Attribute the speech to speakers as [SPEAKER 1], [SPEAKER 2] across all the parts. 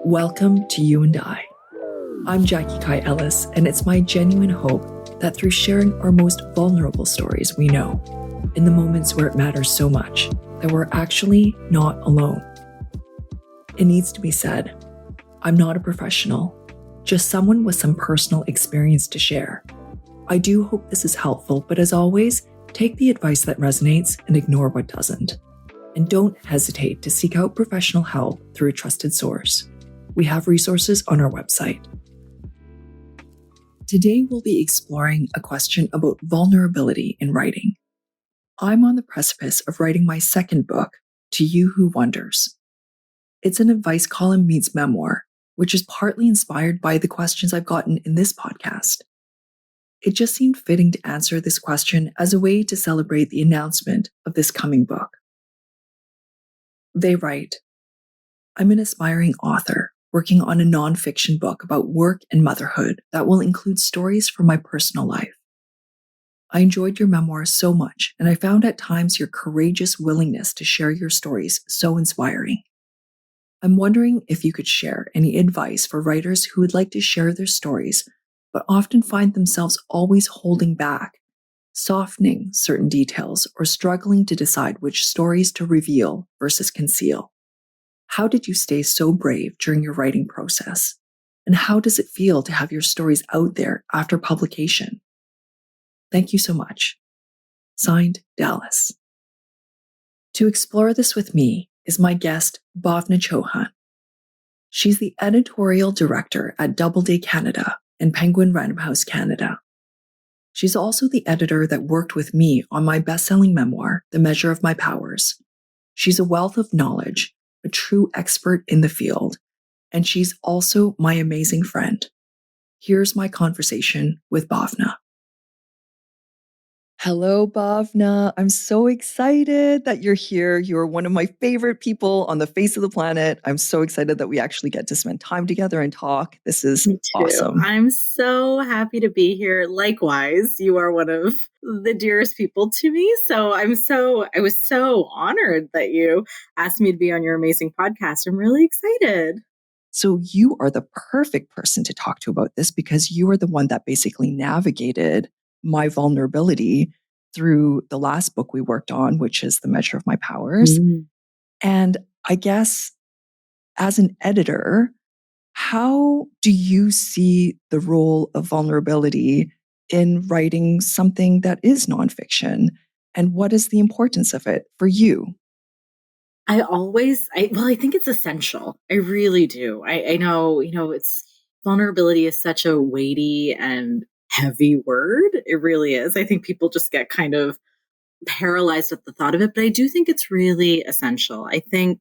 [SPEAKER 1] Welcome to You and I. I'm Jackie Kai Ellis, and it's my genuine hope that through sharing our most vulnerable stories we know, in the moments where it matters so much, that we're actually not alone. It needs to be said, I'm not a professional, just someone with some personal experience to share. I do hope this is helpful, but as always, take the advice that resonates and ignore what doesn't. And don't hesitate to seek out professional help through a trusted source. We have resources on our website. Today, we'll be exploring a question about vulnerability in writing. I'm on the precipice of writing my second book, To You Who Wonders. It's an advice column meets memoir, which is partly inspired by the questions I've gotten in this podcast. It just seemed fitting to answer this question as a way to celebrate the announcement of this coming book. They write, I'm an aspiring author working on a nonfiction book about work and motherhood that will include stories from my personal life. I enjoyed your memoir so much, and I found at times your courageous willingness to share your stories so inspiring. I'm wondering if you could share any advice for writers who would like to share their stories, but often find themselves always holding back, softening certain details, or struggling to decide which stories to reveal versus conceal. How did you stay so brave during your writing process? And how does it feel to have your stories out there after publication? Thank you so much. Signed, Dallas. To explore this with me is my guest, Bhavna Chauhan. She's the editorial director at Doubleday Canada and Penguin Random House Canada. She's also the editor that worked with me on my best-selling memoir, The Measure of My Powers. She's a wealth of knowledge, a true expert in the field, and she's also my amazing friend. Here's my conversation with Bhavna. Hello, Bhavna. I'm so excited that you're here. You're one of my favorite people on the face of the planet. I'm so excited that we actually get to spend time together and talk. This is awesome.
[SPEAKER 2] I'm so happy to be here. Likewise, you are one of the dearest people to me. So I was so honored that you asked me to be on your amazing podcast. I'm really excited.
[SPEAKER 1] So you are the perfect person to talk to about this because you are the one that basically navigated my vulnerability through the last book we worked on, which is The Measure of My Powers. And I guess as an editor, how do you see the role of vulnerability in writing something that is nonfiction? And what is the importance of it for you?
[SPEAKER 2] I think it's essential. I really do. I know, vulnerability is such a weighty and heavy word. It really is. I think people just get kind of paralyzed at the thought of it, but I do think it's really essential. I think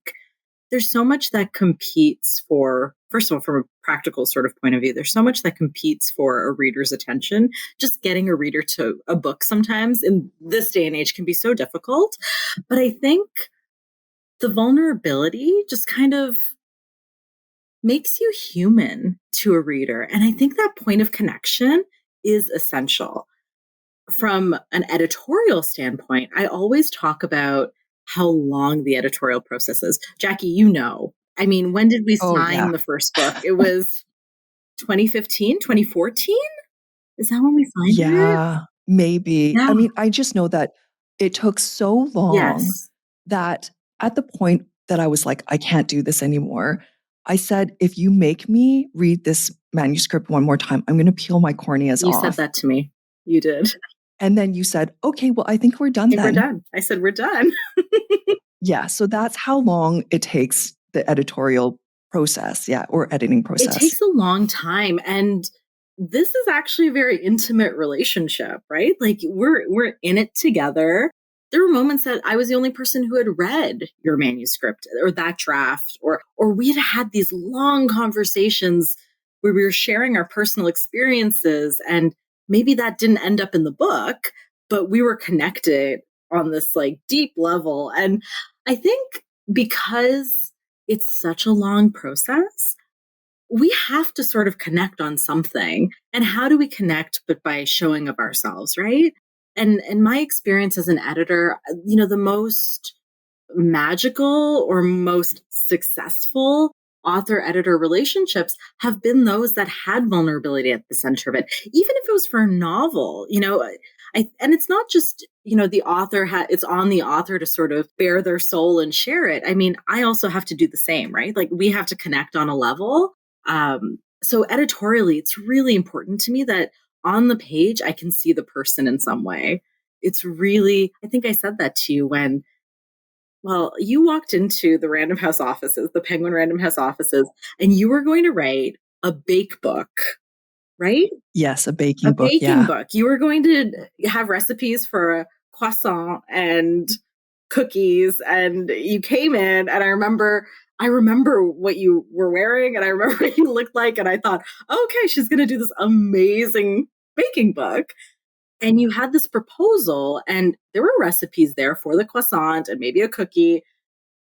[SPEAKER 2] there's so much that competes for, first of all, from a practical sort of point of view, there's so much that competes for a reader's attention. Just getting a reader to a book sometimes in this day and age can be so difficult. But I think the vulnerability just kind of makes you human to a reader. And I think that point of connection is essential. From an editorial standpoint, I always talk about how long the editorial process is. Jackie, when did we sign the first book? It was 2015, 2014? Is that when we signed it?
[SPEAKER 1] Yeah, maybe.
[SPEAKER 2] Yeah.
[SPEAKER 1] I mean, I just know that it took so long that at the point that I was like, I can't do this anymore, I said, if you make me read this manuscript one more time, I'm going to peel my corneas off.
[SPEAKER 2] You said that to me. You did.
[SPEAKER 1] And then you said, okay, well, I think we're done then.
[SPEAKER 2] We're done. I said, we're done.
[SPEAKER 1] Yeah. So that's how long it takes the editorial process. Yeah. Or editing process.
[SPEAKER 2] It takes a long time. And this is actually a very intimate relationship, right? Like we're in it together. There were moments that I was the only person who had read your manuscript or that draft, or we had these long conversations where we were sharing our personal experiences, and maybe that didn't end up in the book, but we were connected on this like deep level. And I think because it's such a long process, we have to sort of connect on something. And how do we connect but by showing of ourselves, right? And in my experience as an editor, the most magical or most successful author editor relationships have been those that had vulnerability at the center of it. Even if it was for a novel, and it's not just, the author it's on the author to sort of bare their soul and share it. I mean, I also have to do the same, right? Like we have to connect on a level. So editorially, it's really important to me that on the page, I can see the person in some way. It's really, I think I said that to you when, well, you walked into the Random House offices, the Penguin Random House offices, and you were going to write a bake book, right?
[SPEAKER 1] Yes, a
[SPEAKER 2] A
[SPEAKER 1] baking book.
[SPEAKER 2] baking
[SPEAKER 1] Yeah.
[SPEAKER 2] book. You were going to have recipes for a croissant and cookies, and you came in, and I remember what you were wearing, and I remember what you looked like, and I thought, okay, she's going to do this amazing baking book. And you had this proposal, and there were recipes there for the croissant and maybe a cookie.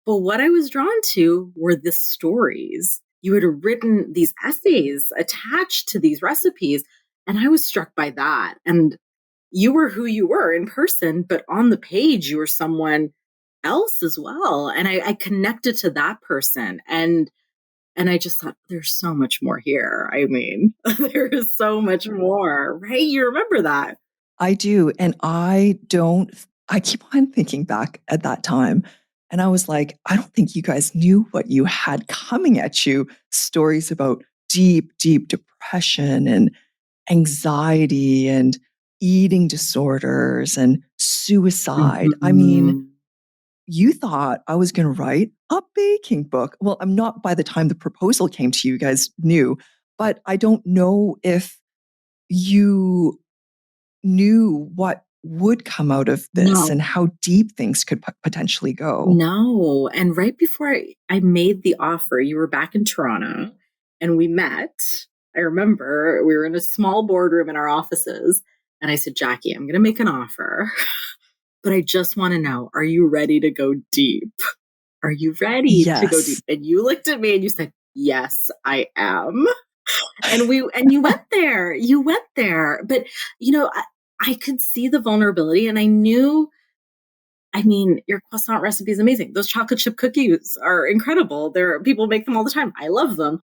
[SPEAKER 2] But what I was drawn to were the stories. You had written these essays attached to these recipes, and I was struck by that. And you were who you were in person, but on the page, you were someone else as well. And I connected to that person. And I just thought, there's so much more here. I mean, there is so much more, right? You remember that.
[SPEAKER 1] I do. And I keep on thinking back at that time. And I was like, I don't think you guys knew what you had coming at you. Stories about deep, deep depression and anxiety and eating disorders and suicide. I mean,
[SPEAKER 2] Mhm.
[SPEAKER 1] you thought I was going to write a baking book. Well, I'm not by the time the proposal came to you, you guys knew, but I don't know if you knew what would come out of this
[SPEAKER 2] No,
[SPEAKER 1] and how deep things could potentially go.
[SPEAKER 2] no. And right before I made the offer, you were back in Toronto and we met. I remember we were in a small boardroom in our offices. And I said, Jackie, I'm going to make an offer, but I just want to know, are you ready to go deep? Are you ready to go deep?
[SPEAKER 1] Yes.
[SPEAKER 2] And you looked at me and you said, yes, I am. And you went there. You went there. But, I could see the vulnerability and I knew, I mean, your croissant recipe is amazing. Those chocolate chip cookies are incredible. People make them all the time. I love them.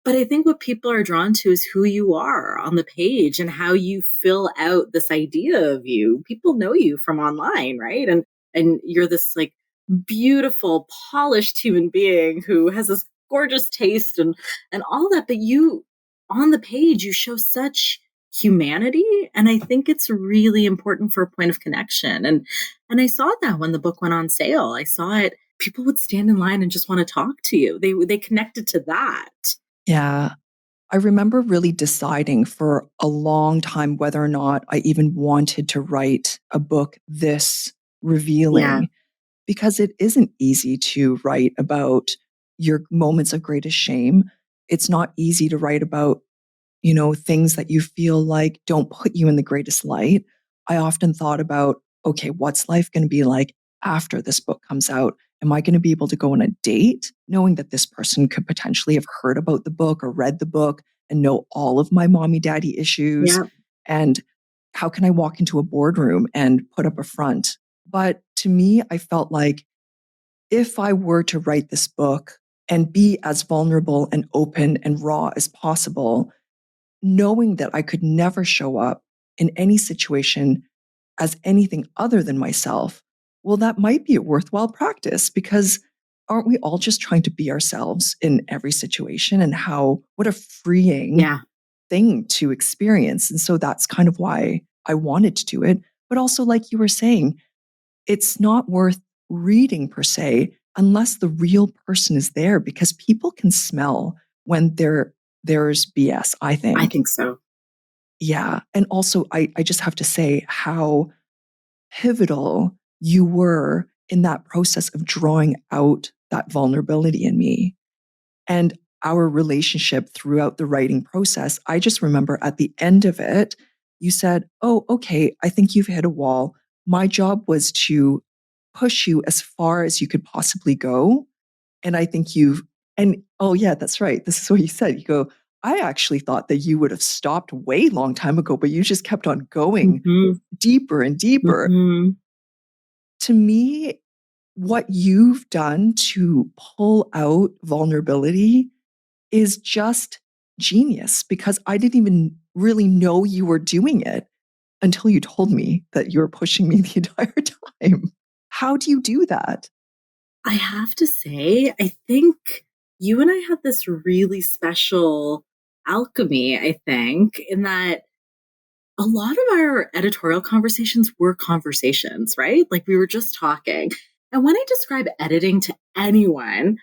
[SPEAKER 2] But I think what people are drawn to is who you are on the page and how you fill out this idea of you. People know you from online, right? And you're this like beautiful, polished human being who has this gorgeous taste and all that. But you on the page, you show such humanity. And I think it's really important for a point of connection. And I saw that when the book went on sale. I saw it. People would stand in line and just want to talk to you. They connected to that.
[SPEAKER 1] Yeah. I remember really deciding for a long time whether or not I even wanted to write a book this
[SPEAKER 2] Yeah.
[SPEAKER 1] revealing, because it isn't easy to write about your moments of greatest shame. It's not easy to write about, things that you feel like don't put you in the greatest light. I often thought about, okay, what's life going to be like after this book comes out? Am I going to be able to go on a date knowing that this person could potentially have heard about the book or read the book and know all of my mommy daddy issues?
[SPEAKER 2] Yeah.
[SPEAKER 1] And how can I walk into a boardroom and put up a front? But to me, I felt like if I were to write this book and be as vulnerable and open and raw as possible, knowing that I could never show up in any situation as anything other than myself, well, that might be a worthwhile practice, because aren't we all just trying to be ourselves in every situation? And what a freeing
[SPEAKER 2] Yeah.
[SPEAKER 1] thing to experience. And so that's kind of why I wanted to do it. But also, like you were saying, it's not worth reading per se unless the real person is there, because people can smell when there's BS, I
[SPEAKER 2] I
[SPEAKER 1] think.
[SPEAKER 2] think so.
[SPEAKER 1] Yeah. And also, I just have to say how pivotal you were in that process of drawing out that vulnerability in me. And our relationship throughout the writing process, I just remember at the end of it, you said, oh, okay, I think you've hit a wall. My job was to push you as far as you could possibly go. And I think and oh, yeah, that's right. This is what you said. You go, I actually thought that you would have stopped way long time ago, but you just kept on going
[SPEAKER 2] Mhm.
[SPEAKER 1] deeper and deeper.
[SPEAKER 2] Mhm.
[SPEAKER 1] To me, what you've done to pull out vulnerability is just genius because I didn't even really know you were doing it until you told me that you were pushing me the entire time. How do you do that?
[SPEAKER 2] I have to say, I think you and I had this really special alchemy, I think, in that a lot of our editorial conversations were conversations, right? Like we were just talking. And when I describe editing to anyone,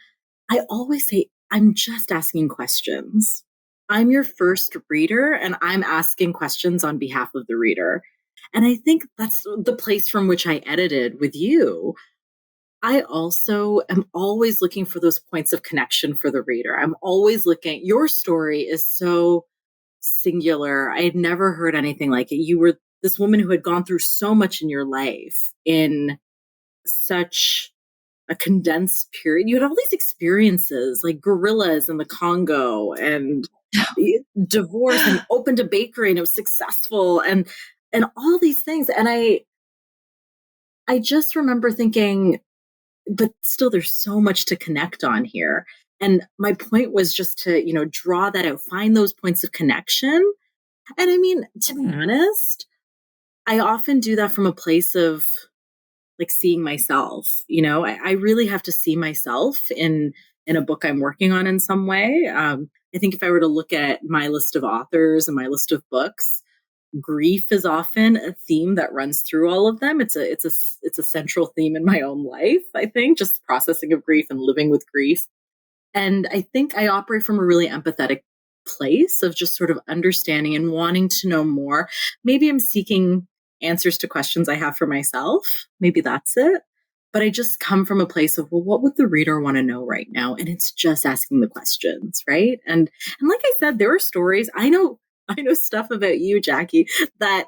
[SPEAKER 2] I always say, I'm just asking questions. I'm your first reader and I'm asking questions on behalf of the reader. And I think that's the place from which I edited with you. I also am always looking for those points of connection for the reader. I'm always looking, your story is so singular. I had never heard anything like it. You were this woman who had gone through so much in your life in such a condensed period. You had all these experiences like gorillas in the Congo and divorce and opened a bakery and it was successful and all these things. And I just remember thinking, but still there's so much to connect on here. And my point was just to, draw that out, find those points of connection. And I mean, to be honest, I often do that from a place of like seeing myself. I really have to see myself in a book I'm working on in some way. I think if I were to look at my list of authors and my list of books, grief is often a theme that runs through all of them. It's a central theme in my own life. I think just processing of grief and living with grief. And I think I operate from a really empathetic place of just sort of understanding and wanting to know more. Maybe I'm seeking answers to questions I have for myself. Maybe that's it. But I just come from a place of, well, what would the reader want to know right now? And it's just asking the questions, right? And like I said, there are stories. I know stuff about you, Jackie, that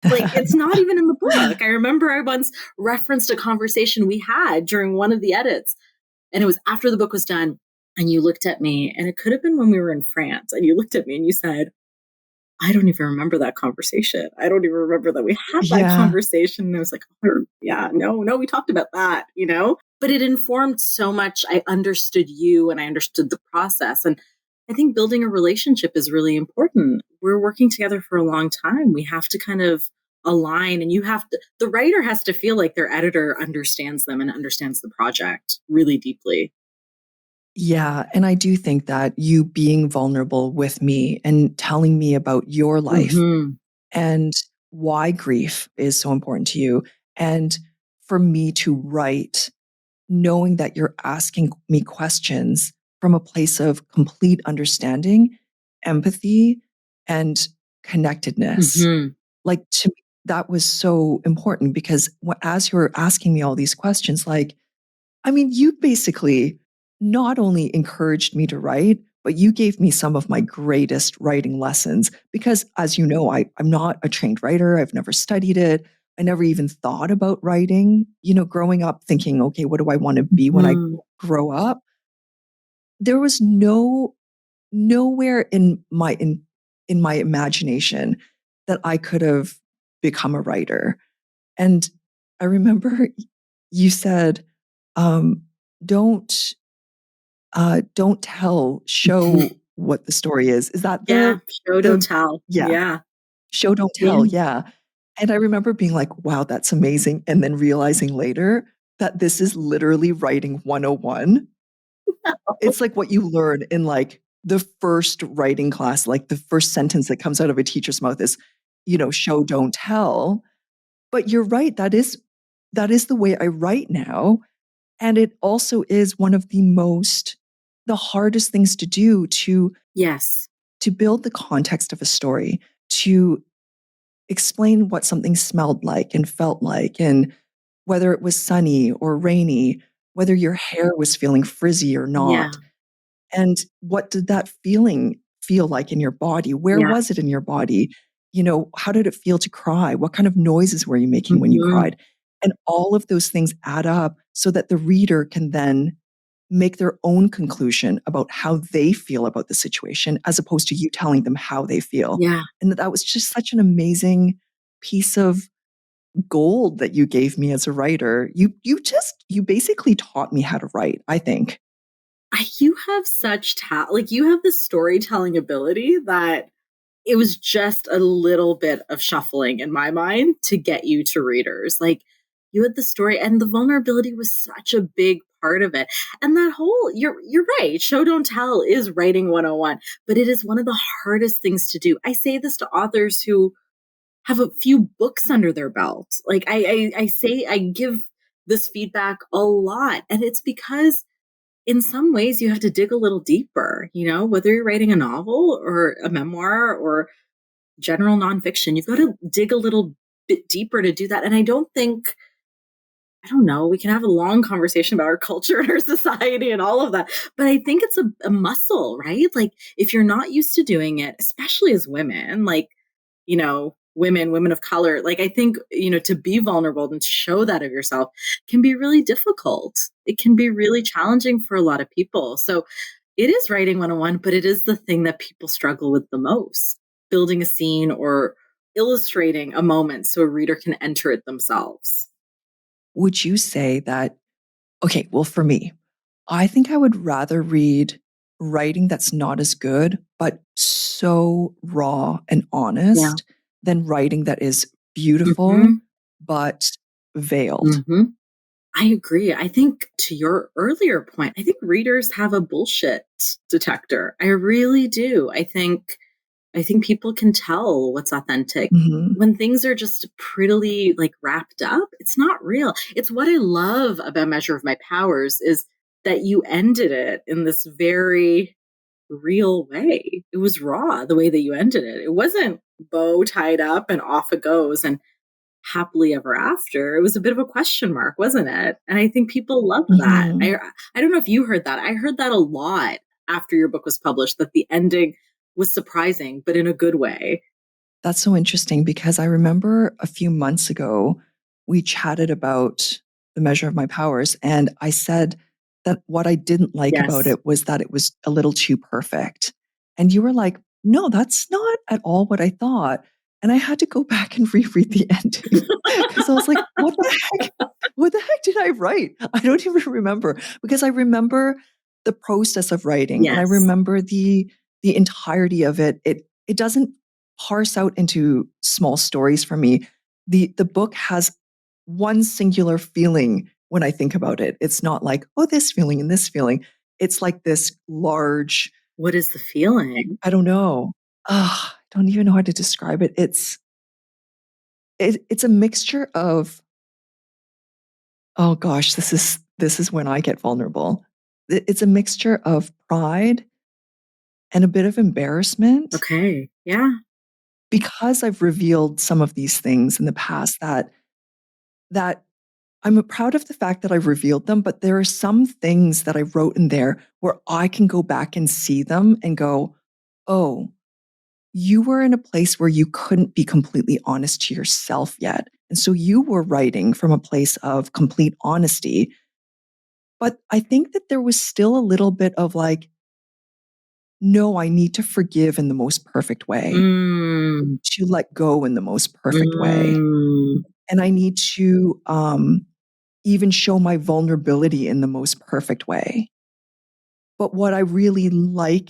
[SPEAKER 2] like it's not even in the book. I remember I once referenced a conversation we had during one of the edits, and it was after the book was done. And you looked at me, and it could have been when we were in France, and you looked at me and you said, I don't even remember that conversation. I don't even remember that we had that
[SPEAKER 1] Yeah.
[SPEAKER 2] conversation. And I was like, oh, yeah, no, we talked about that. But it informed so much. I understood you and I understood the process. And I think building a relationship is really important. We're working together for a long time. We have to kind of align, and the writer has to feel like their editor understands them and understands the project really deeply.
[SPEAKER 1] Yeah. And I do think that you being vulnerable with me and telling me about your life
[SPEAKER 2] Mm-hmm.
[SPEAKER 1] and why grief is so important to you, and for me to write knowing that you're asking me questions from a place of complete understanding, empathy, and connectedness.
[SPEAKER 2] Mm-hmm.
[SPEAKER 1] Like to me, that was so important because as you were asking me all these questions, like, I mean, you basically not only encouraged me to write, but you gave me some of my greatest writing lessons because, as you know, I'm not a trained writer. I've never studied it. I never even thought about writing, growing up thinking, okay, what do I want to be when I
[SPEAKER 2] Mm-hmm.
[SPEAKER 1] grow up? There was nowhere in my imagination that I could have become a writer. And I remember you said, um, don't don't tell, show what the story is. Is that
[SPEAKER 2] Yeah. Show, don't
[SPEAKER 1] the
[SPEAKER 2] tell.
[SPEAKER 1] yeah,
[SPEAKER 2] Yeah.
[SPEAKER 1] show, don't
[SPEAKER 2] Yeah.
[SPEAKER 1] tell, yeah. And I remember being like, wow, that's amazing. And then realizing later that this is literally writing 101. It's like what you learn in like the first writing class, like the first sentence that comes out of a teacher's mouth is, show, don't tell. But you're right, that is the way I write now. And it also is one of the hardest things to do
[SPEAKER 2] Yes.
[SPEAKER 1] to build the context of a story, to explain what something smelled like and felt like, and whether it was sunny or rainy, whether your hair was feeling frizzy or
[SPEAKER 2] Yeah.
[SPEAKER 1] not. And what did that feeling feel like in your body? Where
[SPEAKER 2] Yeah.
[SPEAKER 1] was it in your body? How did it feel to cry? What kind of noises were you making when you
[SPEAKER 2] Mhm.
[SPEAKER 1] cried? And all of those things add up so that the reader can then make their own conclusion about how they feel about the situation, as opposed to you telling them how they feel.
[SPEAKER 2] Yeah.
[SPEAKER 1] And that was just such an amazing piece of gold that you gave me as a writer. You basically taught me how to write, I think.
[SPEAKER 2] You have such like you have this storytelling ability that it was just a little bit of shuffling in my mind to get you to readers. Like you had the story and the vulnerability was such a big part of it. And that whole you're right. Show don't tell is writing 101, but it is one of the hardest things to do. I say this to authors who have a few books under their belt. Like I say I give this feedback a lot. And it's because in some ways you have to dig a little deeper, whether you're writing a novel or a memoir or general nonfiction, you've got to dig a little bit deeper to do that. And I don't know, we can have a long conversation about our culture and our society and all of that. But I think it's a muscle, right? Like if you're not used to doing it, especially as women, like, women of color, like I think, to be vulnerable and to show that of yourself can be really difficult. It can be really challenging for a lot of people. So it is writing 101, but it is the thing that people struggle with the most, building a scene or illustrating a moment so a reader can enter it themselves.
[SPEAKER 1] Would you say that, okay, well, for me, I think I would rather read writing that's not as good, but so raw and
[SPEAKER 2] Yeah.
[SPEAKER 1] honest than writing that is beautiful,
[SPEAKER 2] Hmm.
[SPEAKER 1] but veiled.
[SPEAKER 2] Hmm. I agree. I think to your earlier point, I think readers have a bullshit detector. I really do. I think people can tell what's authentic.
[SPEAKER 1] Mhm.
[SPEAKER 2] When things are just prettily like wrapped up, it's not real. It's what I love about Measure of My Powers is that you ended it in this very real way. It was raw the way that you ended it. It wasn't bow tied up and off it goes and happily ever after. It was a bit of a question mark, wasn't it? And I think people love that.
[SPEAKER 1] Mhm.
[SPEAKER 2] I don't know if you heard that. I heard that a lot after your book was published, that the ending was surprising, but in a good way.
[SPEAKER 1] That's so interesting because I remember a few months ago, we chatted about the measure of my powers. And I said that what I didn't like about
[SPEAKER 2] Yes.
[SPEAKER 1] it was that it was a little too perfect. And you were like, no, that's not at all what I thought. And I had to go back and reread the ending because I was like, what the heck? What the heck did I write? I don't even remember because I remember the process of writing and I
[SPEAKER 2] Yes.
[SPEAKER 1] remember the entirety of it. It doesn't parse out into small stories for me. The book has one singular feeling when I think about it. It's not like, oh, this feeling and this feeling. It's like this large,
[SPEAKER 2] What is the feeling?
[SPEAKER 1] I don't know. I don't even know how to describe it. It's a mixture of, oh gosh, this is when I get vulnerable. It's a mixture of pride and a bit of embarrassment
[SPEAKER 2] Okay. Yeah.
[SPEAKER 1] because I've revealed some of these things in the past that I'm proud of the fact that I revealed them, but there are some things that I wrote in there where I can go back and see them and go, oh, you were in a place where you couldn't be completely honest to yourself yet. And so you were writing from a place of complete honesty. But I think that there was still a little bit of like, no, I need to forgive in the most perfect way,
[SPEAKER 2] Mm,
[SPEAKER 1] to let go in the most perfect way.
[SPEAKER 2] mm.
[SPEAKER 1] And I need to even show my vulnerability in the most perfect way. But what I really like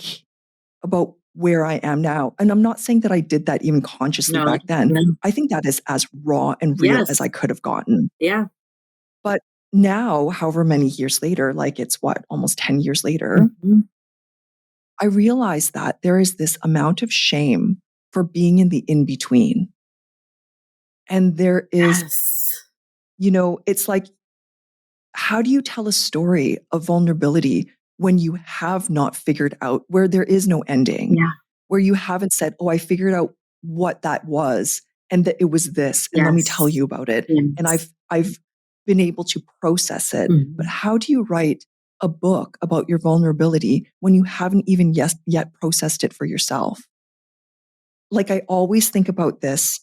[SPEAKER 1] about where I am now, and I'm not saying that I did that even consciously
[SPEAKER 2] No,
[SPEAKER 1] back then,
[SPEAKER 2] no.
[SPEAKER 1] I think that is as raw and real as
[SPEAKER 2] Yes.
[SPEAKER 1] I could have gotten.
[SPEAKER 2] Yeah.
[SPEAKER 1] But now, however many years later, like it's what, almost 10 years later,
[SPEAKER 2] Mhm.
[SPEAKER 1] I realize that there is this amount of shame for being in the in between. And there is,
[SPEAKER 2] Yes.
[SPEAKER 1] it's like, how do you tell a story of vulnerability when you have not figured out where there is no ending,
[SPEAKER 2] Yeah.
[SPEAKER 1] where you haven't said, oh, I figured out what that was and that it was this, and let me tell
[SPEAKER 2] Yes.
[SPEAKER 1] you about it. And
[SPEAKER 2] Yes.
[SPEAKER 1] I've been able to process it. But
[SPEAKER 2] Mhm.
[SPEAKER 1] how do you write a book about your vulnerability when you haven't even yet processed it for yourself? Like I always think about this,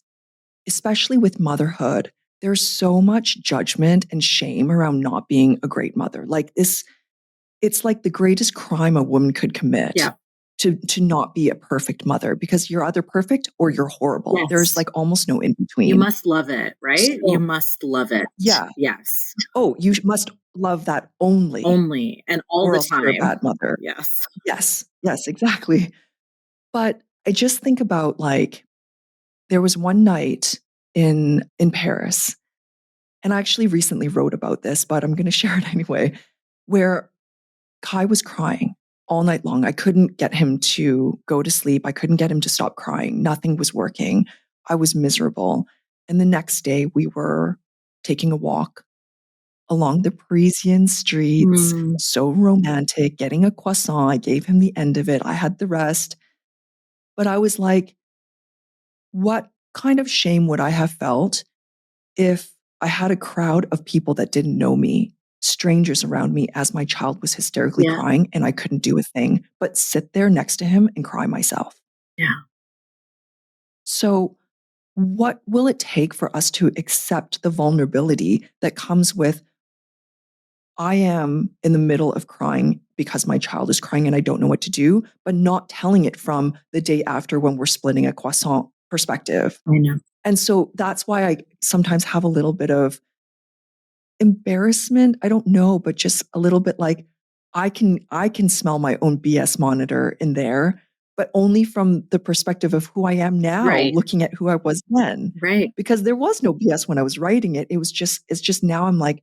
[SPEAKER 1] especially with motherhood. There's so much judgment and shame around not being a great mother. Like this, it's like the greatest crime a woman could commit
[SPEAKER 2] Yeah.
[SPEAKER 1] to not be a perfect mother because you're either perfect or you're horrible. There's
[SPEAKER 2] Yes.
[SPEAKER 1] like almost no in
[SPEAKER 2] You
[SPEAKER 1] between.
[SPEAKER 2] must love it, right? You
[SPEAKER 1] So,
[SPEAKER 2] must love it.
[SPEAKER 1] yeah.
[SPEAKER 2] Yes.
[SPEAKER 1] Oh, you must love that only,
[SPEAKER 2] Only and all
[SPEAKER 1] or
[SPEAKER 2] the
[SPEAKER 1] else you're a
[SPEAKER 2] time.
[SPEAKER 1] bad mother.
[SPEAKER 2] Yes.
[SPEAKER 1] Yes. Yes, exactly. But I just think about like there was one night in Paris, and I actually recently wrote about this, but I'm going to share it anyway, where Kai was crying all night long. I couldn't get him to go to sleep. I couldn't get him to stop crying. Nothing was working. I was miserable. And the next day, we were taking a walk along the Parisian streets,
[SPEAKER 2] Mm,
[SPEAKER 1] so romantic, getting a croissant. I gave him the end of it. I had the rest. But I was like, what kind of shame would I have felt if I had a crowd of people that didn't know me, strangers around me as my child was hysterically
[SPEAKER 2] yeah.
[SPEAKER 1] crying and I couldn't do a thing but sit there next to him and cry myself?
[SPEAKER 2] Yeah.
[SPEAKER 1] So, what will it take for us to accept the vulnerability that comes with I am in the middle of crying because my child is crying and I don't know what to do, but not telling it from the day after when we're splitting a croissant perspective?
[SPEAKER 2] I know.
[SPEAKER 1] And so that's why I sometimes have a little bit of embarrassment, I don't know, but just a little bit like I can smell my own BS monitor in there, but only from the perspective of who I am now,
[SPEAKER 2] Right.
[SPEAKER 1] looking at who I was then.
[SPEAKER 2] Right.
[SPEAKER 1] Because there was no BS when I was writing it. It's just now I'm like,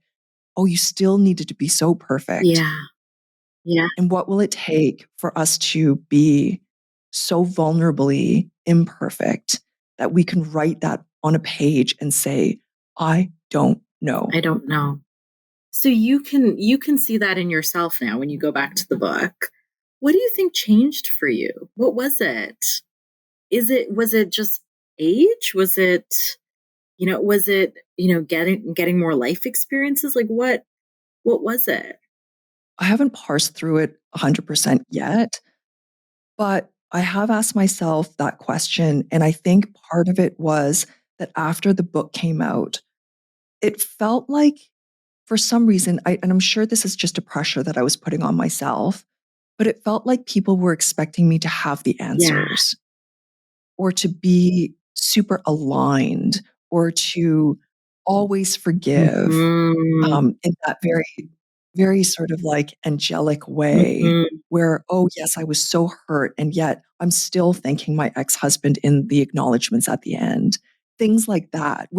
[SPEAKER 1] oh, you still needed to be so perfect.
[SPEAKER 2] Yeah. Yeah.
[SPEAKER 1] And what will it take for us to be so vulnerably imperfect that we can write that on a page and say, I don't know.
[SPEAKER 2] I don't know. So you can see that in yourself now when you go back to the book. What do you think changed for you? What was it? Was it just age? Was it, getting more life experiences? Like what was it?
[SPEAKER 1] I haven't parsed through it 100% yet, but I have asked myself that question. And I think part of it was that after the book came out, it felt like for some reason, and I'm sure this is just a pressure that I was putting on myself, but it felt like people were expecting me to have the
[SPEAKER 2] Yeah.
[SPEAKER 1] answers or to be super aligned or to always forgive
[SPEAKER 2] Mhm.
[SPEAKER 1] in that very, very sort of like angelic way
[SPEAKER 2] Mhm.
[SPEAKER 1] where, oh, yes, I was so hurt. And yet I'm still thanking my ex husband in the acknowledgments at the end. Things like that,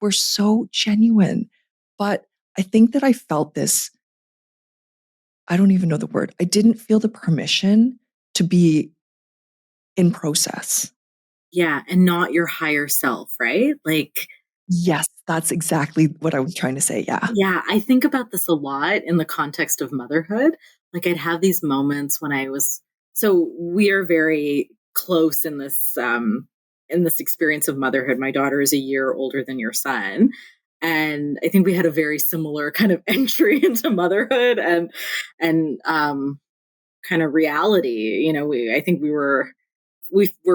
[SPEAKER 1] were so genuine. But I think that I felt this, I don't even know the word. I didn't feel the permission to be in process.
[SPEAKER 2] Yeah, and not your higher self, right? Like,
[SPEAKER 1] Yes, that's exactly what I was trying to say. Yeah.
[SPEAKER 2] yeah, I think about this a lot in the context of motherhood. Like I'd have these moments when so we are very close in this experience of motherhood. My daughter is a year older than your son. And I think we had a very similar kind of entry into motherhood and kind of reality. I think we were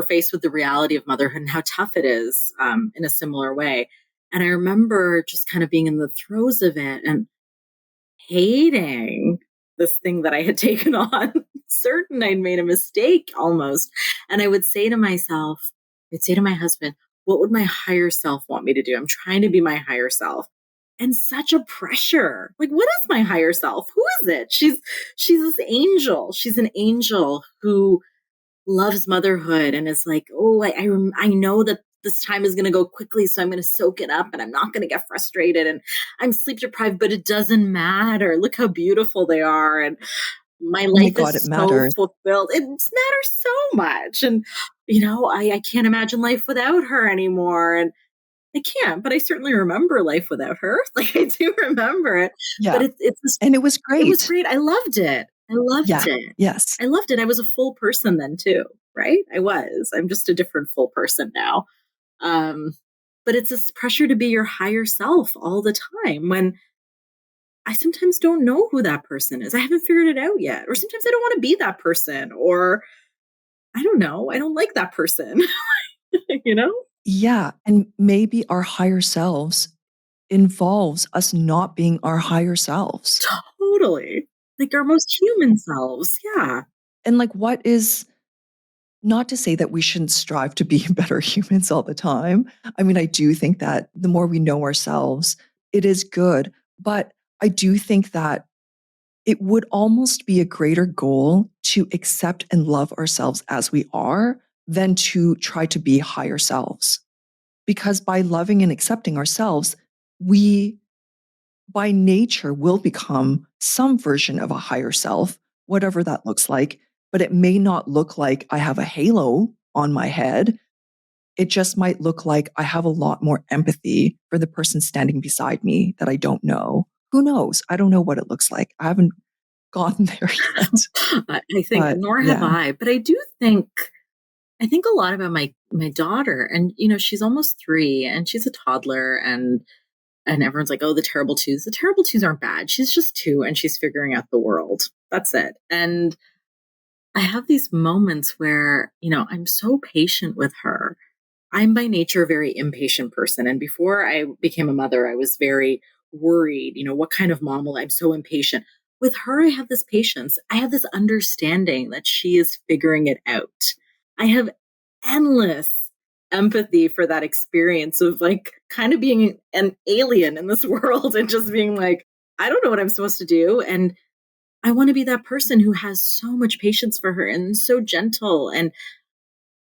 [SPEAKER 2] faced with the reality of motherhood and how tough it is in a similar way. And I remember just kind of being in the throes of it and hating this thing that I had taken on, certain I'd made a mistake almost. And I would say to myself, I'd say to my husband, what would my higher self want me to do? I'm trying to be my higher self. And such a pressure. Like, what is my higher self? Who is it? She's this angel. She's an angel who loves motherhood and is like, oh, I know that this time is going to go quickly, so I'm going to soak it up and I'm not going to get frustrated and I'm sleep deprived, but it doesn't matter. Look how beautiful they are. And my
[SPEAKER 1] Oh my
[SPEAKER 2] life
[SPEAKER 1] God, it
[SPEAKER 2] is so
[SPEAKER 1] matters.
[SPEAKER 2] fulfilled. It matters so much. And, I can't imagine life without her anymore. And I can't, but I certainly remember life without her. Like I do remember it, but
[SPEAKER 1] Yeah.
[SPEAKER 2] it's this
[SPEAKER 1] And it was
[SPEAKER 2] it was
[SPEAKER 1] great.
[SPEAKER 2] great. I loved it. I loved
[SPEAKER 1] Yeah.
[SPEAKER 2] it.
[SPEAKER 1] Yes.
[SPEAKER 2] I loved it. I was a full person then too, right? I was. I'm just a different full person now. Um, but it's this pressure to be your higher self all the time when I sometimes don't know who that person is. I haven't figured it out yet. Or sometimes I don't want to be that person. Or I don't know. I don't like that person, you know?
[SPEAKER 1] Yeah. And maybe our higher selves involves us not being our higher selves.
[SPEAKER 2] Totally. Like our most human selves. Yeah.
[SPEAKER 1] And like, what is not to say that we shouldn't strive to be better humans all the time. I mean, I do think that the more we know ourselves, it is good. But I do think that it would almost be a greater goal to accept and love ourselves as we are than to try to be higher selves. Because by loving and accepting ourselves, we by nature will become some version of a higher self, whatever that looks like. But it may not look like I have a halo on my head. It just might look like I have a lot more empathy for the person standing beside me that I don't know. Who knows? I don't know what it looks like. I haven't gotten there yet.
[SPEAKER 2] I think
[SPEAKER 1] But
[SPEAKER 2] nor have
[SPEAKER 1] yeah.
[SPEAKER 2] I, but I think a lot about my daughter, and she's almost 3 and she's a toddler, and everyone's like, "Oh, the terrible twos." The terrible twos aren't bad. She's just 2 and she's figuring out the world. That's it. And I have these moments where, I'm so patient with her. I'm by nature a very impatient person. And before I became a mother, I was very worried, what kind of mom will I'm so impatient. With her, I have this patience. I have this understanding that she is figuring it out. I have endless empathy for that experience of like kind of being an alien in this world and just being like, I don't know what I'm supposed to do. And I want to be that person who has so much patience for her and so gentle. And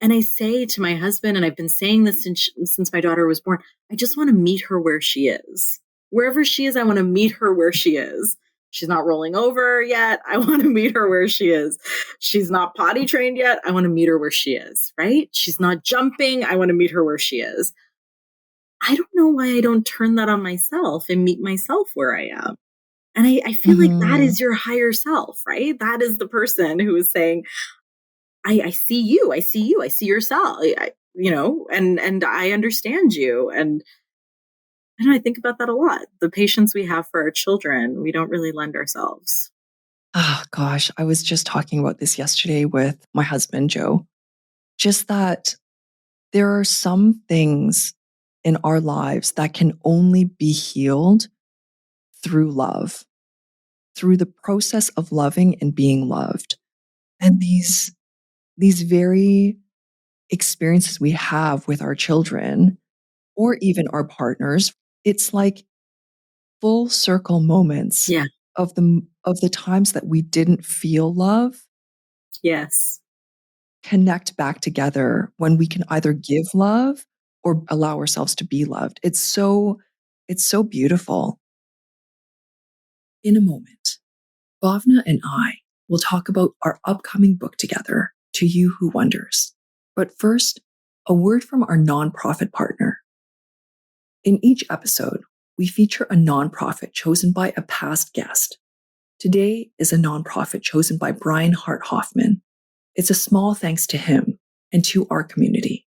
[SPEAKER 2] I say to my husband, and I've been saying this since my daughter was born, I just want to meet her where she is. Wherever she is, I want to meet her where she is. She's not rolling over yet. I want to meet her where she is. She's not potty trained yet. I want to meet her where she is, right? She's not jumping. I want to meet her where she is. I don't know why I don't turn that on myself and meet myself where I am. And I feel like that
[SPEAKER 1] Mhm.
[SPEAKER 2] is your higher self, right? That is the person who is saying, I see you, I see you, I see yourself, and I understand you. And I think about that a lot. The patience we have for our children, we don't really lend ourselves.
[SPEAKER 1] Oh, gosh. I was just talking about this yesterday with my husband, Joe. Just that there are some things in our lives that can only be healed through love, through the process of loving and being loved. And these very experiences we have with our children or even our partners, it's like full circle moments
[SPEAKER 2] Yeah.
[SPEAKER 1] of the times that we didn't feel love
[SPEAKER 2] Yes.
[SPEAKER 1] connect back together when we can either give love or allow ourselves to be loved. It's so beautiful. In a moment, Bhavna and I will talk about our upcoming book together, To You Who Wonders. But first, a word from our nonprofit partner. In each episode, we feature a nonprofit chosen by a past guest. Today is a nonprofit chosen by Brian Hart Hoffman. It's a small thanks to him and to our community.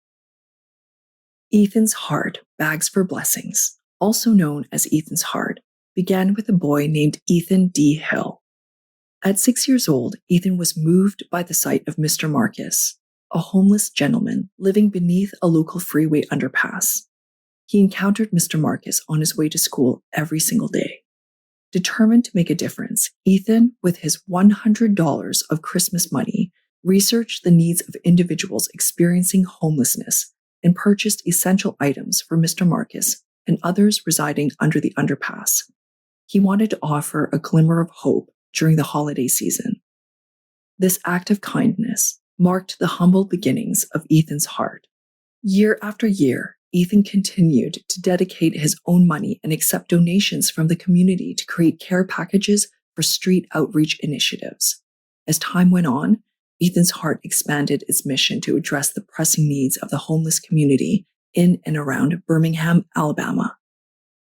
[SPEAKER 1] Ethan's Heart Bags for Blessings, also known as Ethan's Heart, began with a boy named Ethan D. Hill. At 6 years old, Ethan was moved by the sight of Mr. Marcus, a homeless gentleman living beneath a local freeway underpass. He encountered Mr. Marcus on his way to school every single day. Determined to make a difference, Ethan, with his $100 of Christmas money, researched the needs of individuals experiencing homelessness and purchased essential items for Mr. Marcus and others residing under the underpass. He wanted to offer a glimmer of hope during the holiday season. This act of kindness marked the humble beginnings of Ethan's Heart. Year after year, Ethan continued to dedicate his own money and accept donations from the community to create care packages for street outreach initiatives. As time went on, Ethan's Heart expanded its mission to address the pressing needs of the homeless community in and around Birmingham, Alabama.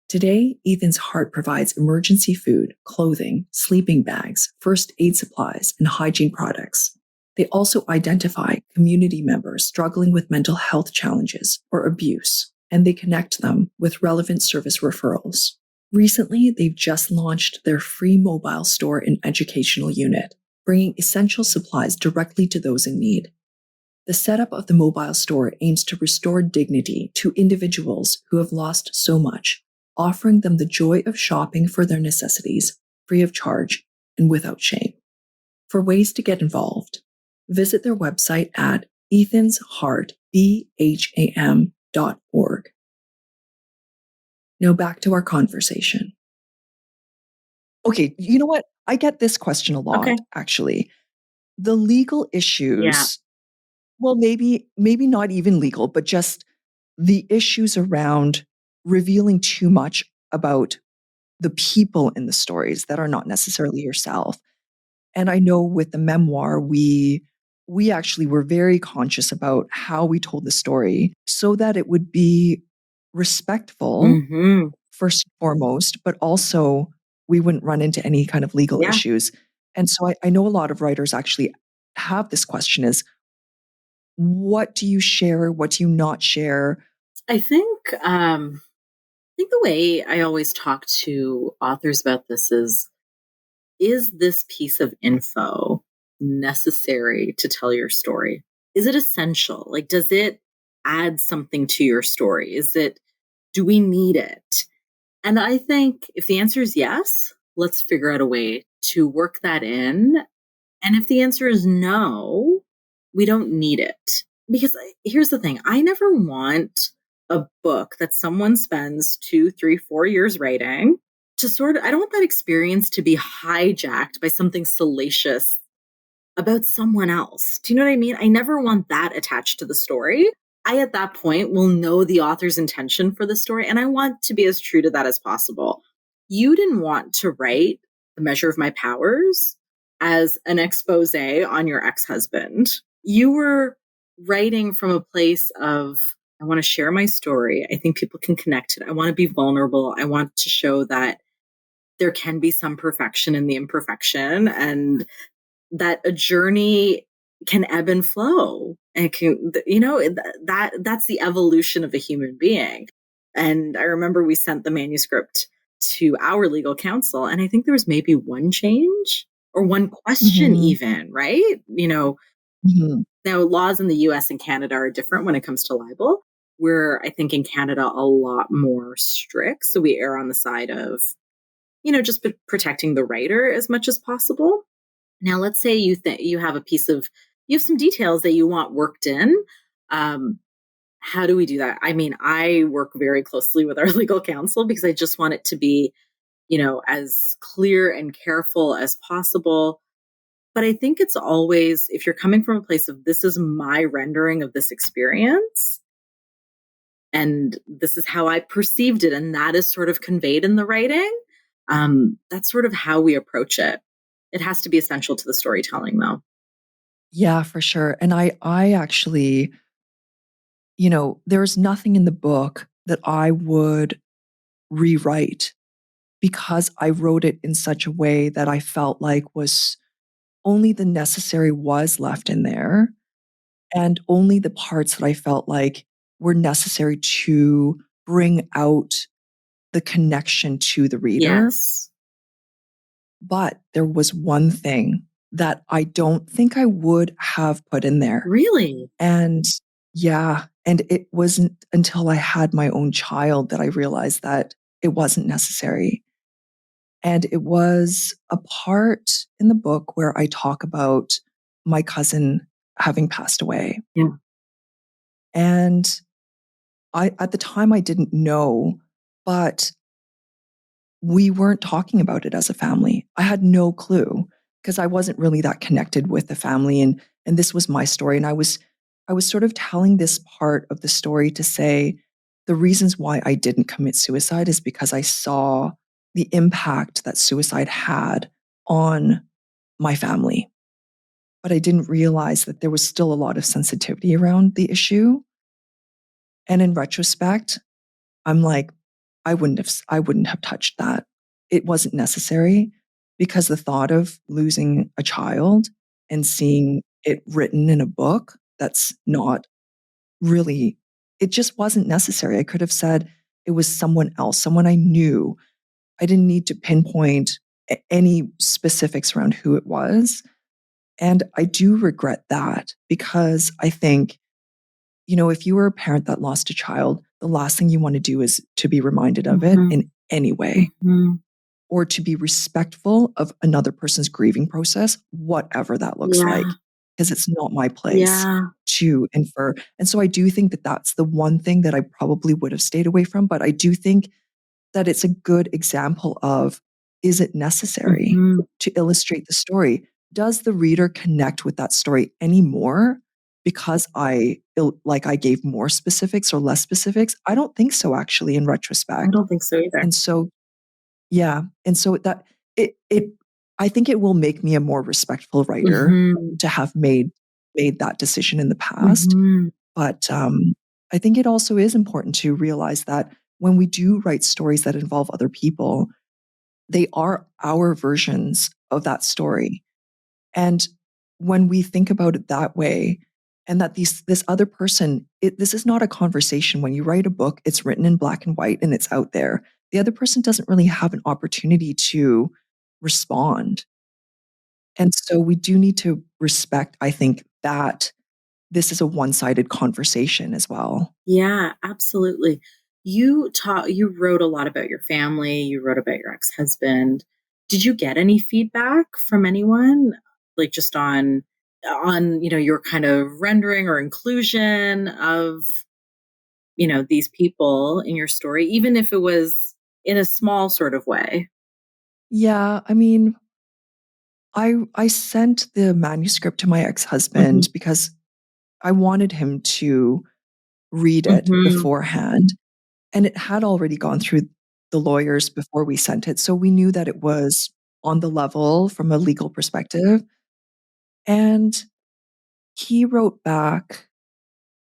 [SPEAKER 1] Today, Ethan's Heart provides emergency food, clothing, sleeping bags, first aid supplies, and hygiene products. They also identify community members struggling with mental health challenges or abuse, and they connect them with relevant service referrals. Recently, they've just launched their free mobile store and educational unit, bringing essential supplies directly to those in need. The setup of the mobile store aims to restore dignity to individuals who have lost so much, offering them the joy of shopping for their necessities, free of charge and without shame. For ways to get involved, Visit their website at ethansheart.org. Now back to our conversation. Okay, you know what? I get this question a
[SPEAKER 2] Okay.
[SPEAKER 1] lot, actually. The legal
[SPEAKER 2] Yeah.
[SPEAKER 1] issues, well, maybe not even legal, but just the issues around revealing too much about the people in the stories that are not necessarily yourself. And I know with the memoir, we actually were very conscious about how we told the story so that it would be respectful
[SPEAKER 2] Hmm.
[SPEAKER 1] first and foremost, but also we wouldn't run into any kind of legal
[SPEAKER 2] Yeah.
[SPEAKER 1] issues. And so I know a lot of writers actually have this question is, what do you share? What do you not share?
[SPEAKER 2] I think the way I always talk to authors about this is this piece of info necessary to tell your story? Is it essential? Like, does it add something to your story? Do we need it? And I think if the answer is yes, let's figure out a way to work that in. And if the answer is no, we don't need it. Because here's the thing, I never want a book that someone spends 2, 3, 4 years writing to I don't want that experience to be hijacked by something salacious about someone else. Do you know what I mean? I never want that attached to the story. I, at that point, will know the author's intention for the story, and I want to be as true to that as possible. You didn't want to write The Measure of My Powers as an expose on your ex husband. You were writing from a place of, I want to share my story. I think people can connect to it. I want to be vulnerable. I want to show that there can be some perfection in the imperfection, and that a journey can ebb and flow, and can, that's the evolution of a human being. And I remember we sent the manuscript to our legal counsel, and I think there was maybe one change or one question
[SPEAKER 1] Mhm,
[SPEAKER 2] even, right?
[SPEAKER 1] mhm.
[SPEAKER 2] Now laws in the US and Canada are different when it comes to libel. We're, I think, in Canada a lot more strict, so we err on the side of, just protecting the writer as much as possible. Now, let's say you have you have some details that you want worked in. Um, how do we do that? I mean, I work very closely with our legal counsel because I just want it to be, as clear and careful as possible. But I think it's always, if you're coming from a place of, this is my rendering of this experience, and this is how I perceived it, and that is sort of conveyed in the writing. That's sort of how we approach it. It has to be essential to the storytelling, though.
[SPEAKER 1] Yeah, for sure. And I actually, there's nothing in the book that I would rewrite because I wrote it in such a way that I felt like was only the necessary was left in there, and only the parts that I felt like were necessary to bring out the connection to the reader.
[SPEAKER 2] Yes.
[SPEAKER 1] But there was one thing that I don't think I would have put in there.
[SPEAKER 2] Really?
[SPEAKER 1] And yeah, and it wasn't until I had my own child that I realized that it wasn't necessary. And it was a part in the book where I talk about my cousin having passed away.
[SPEAKER 2] Yeah.
[SPEAKER 1] And at the time I didn't know, but we weren't talking about it as a family. I had no clue because I wasn't really that connected with the family, and this was my story, and I was sort of telling this part of the story to say the reasons why I didn't commit suicide is because I saw the impact that suicide had on my family. But I didn't realize that there was still a lot of sensitivity around the issue. And in retrospect, I'm like, I wouldn't have touched that. It wasn't necessary because the thought of losing a child and seeing it written in a book that's not really, it just wasn't necessary. I could have said it was someone else, someone I knew. I didn't need to pinpoint any specifics around who it was. And I do regret that because I think, if you were a parent that lost a child, the last thing you want to do is to be reminded of it
[SPEAKER 2] Mhm.
[SPEAKER 1] in any way
[SPEAKER 2] Mhm.
[SPEAKER 1] or to be respectful of another person's grieving process, whatever that looks
[SPEAKER 2] Yeah.
[SPEAKER 1] like. because it's not my place
[SPEAKER 2] Yeah.
[SPEAKER 1] to infer. And so I do think that that's the one thing that I probably would have stayed away from. But I do think that it's a good example of, is it necessary
[SPEAKER 2] Hmm.
[SPEAKER 1] to illustrate the story? Does the reader connect with that story anymore because I gave more specifics or less specifics? I don't think so, actually, in
[SPEAKER 2] I
[SPEAKER 1] retrospect.
[SPEAKER 2] don't think so either.
[SPEAKER 1] And so, yeah, and so that it I think it will make me a more respectful writer
[SPEAKER 2] Hmm.
[SPEAKER 1] to have made that decision in the past.
[SPEAKER 2] Hmm.
[SPEAKER 1] But I think it also is important to realize that when we do write stories that involve other people, they are our versions of that story. And when we think about it that way, and that this other person, this is not a conversation. When you write a book, it's written in black and white and it's out there. The other person doesn't really have an opportunity to respond. And so we do need to respect, I think, that this is a one-sided conversation as well.
[SPEAKER 2] Yeah, absolutely. You wrote a lot about your family, you wrote about your ex-husband. Did you get any feedback from anyone like just on, your kind of rendering or inclusion of, these people in your story, even if it was in a small sort of way?
[SPEAKER 1] Yeah, I mean, I sent the manuscript to my
[SPEAKER 2] Mhm.
[SPEAKER 1] ex-husband because I wanted him to read it
[SPEAKER 2] Mhm.
[SPEAKER 1] beforehand, and it had already gone through the lawyers before we sent it, so we knew that it was on the level from a legal perspective, and he wrote back,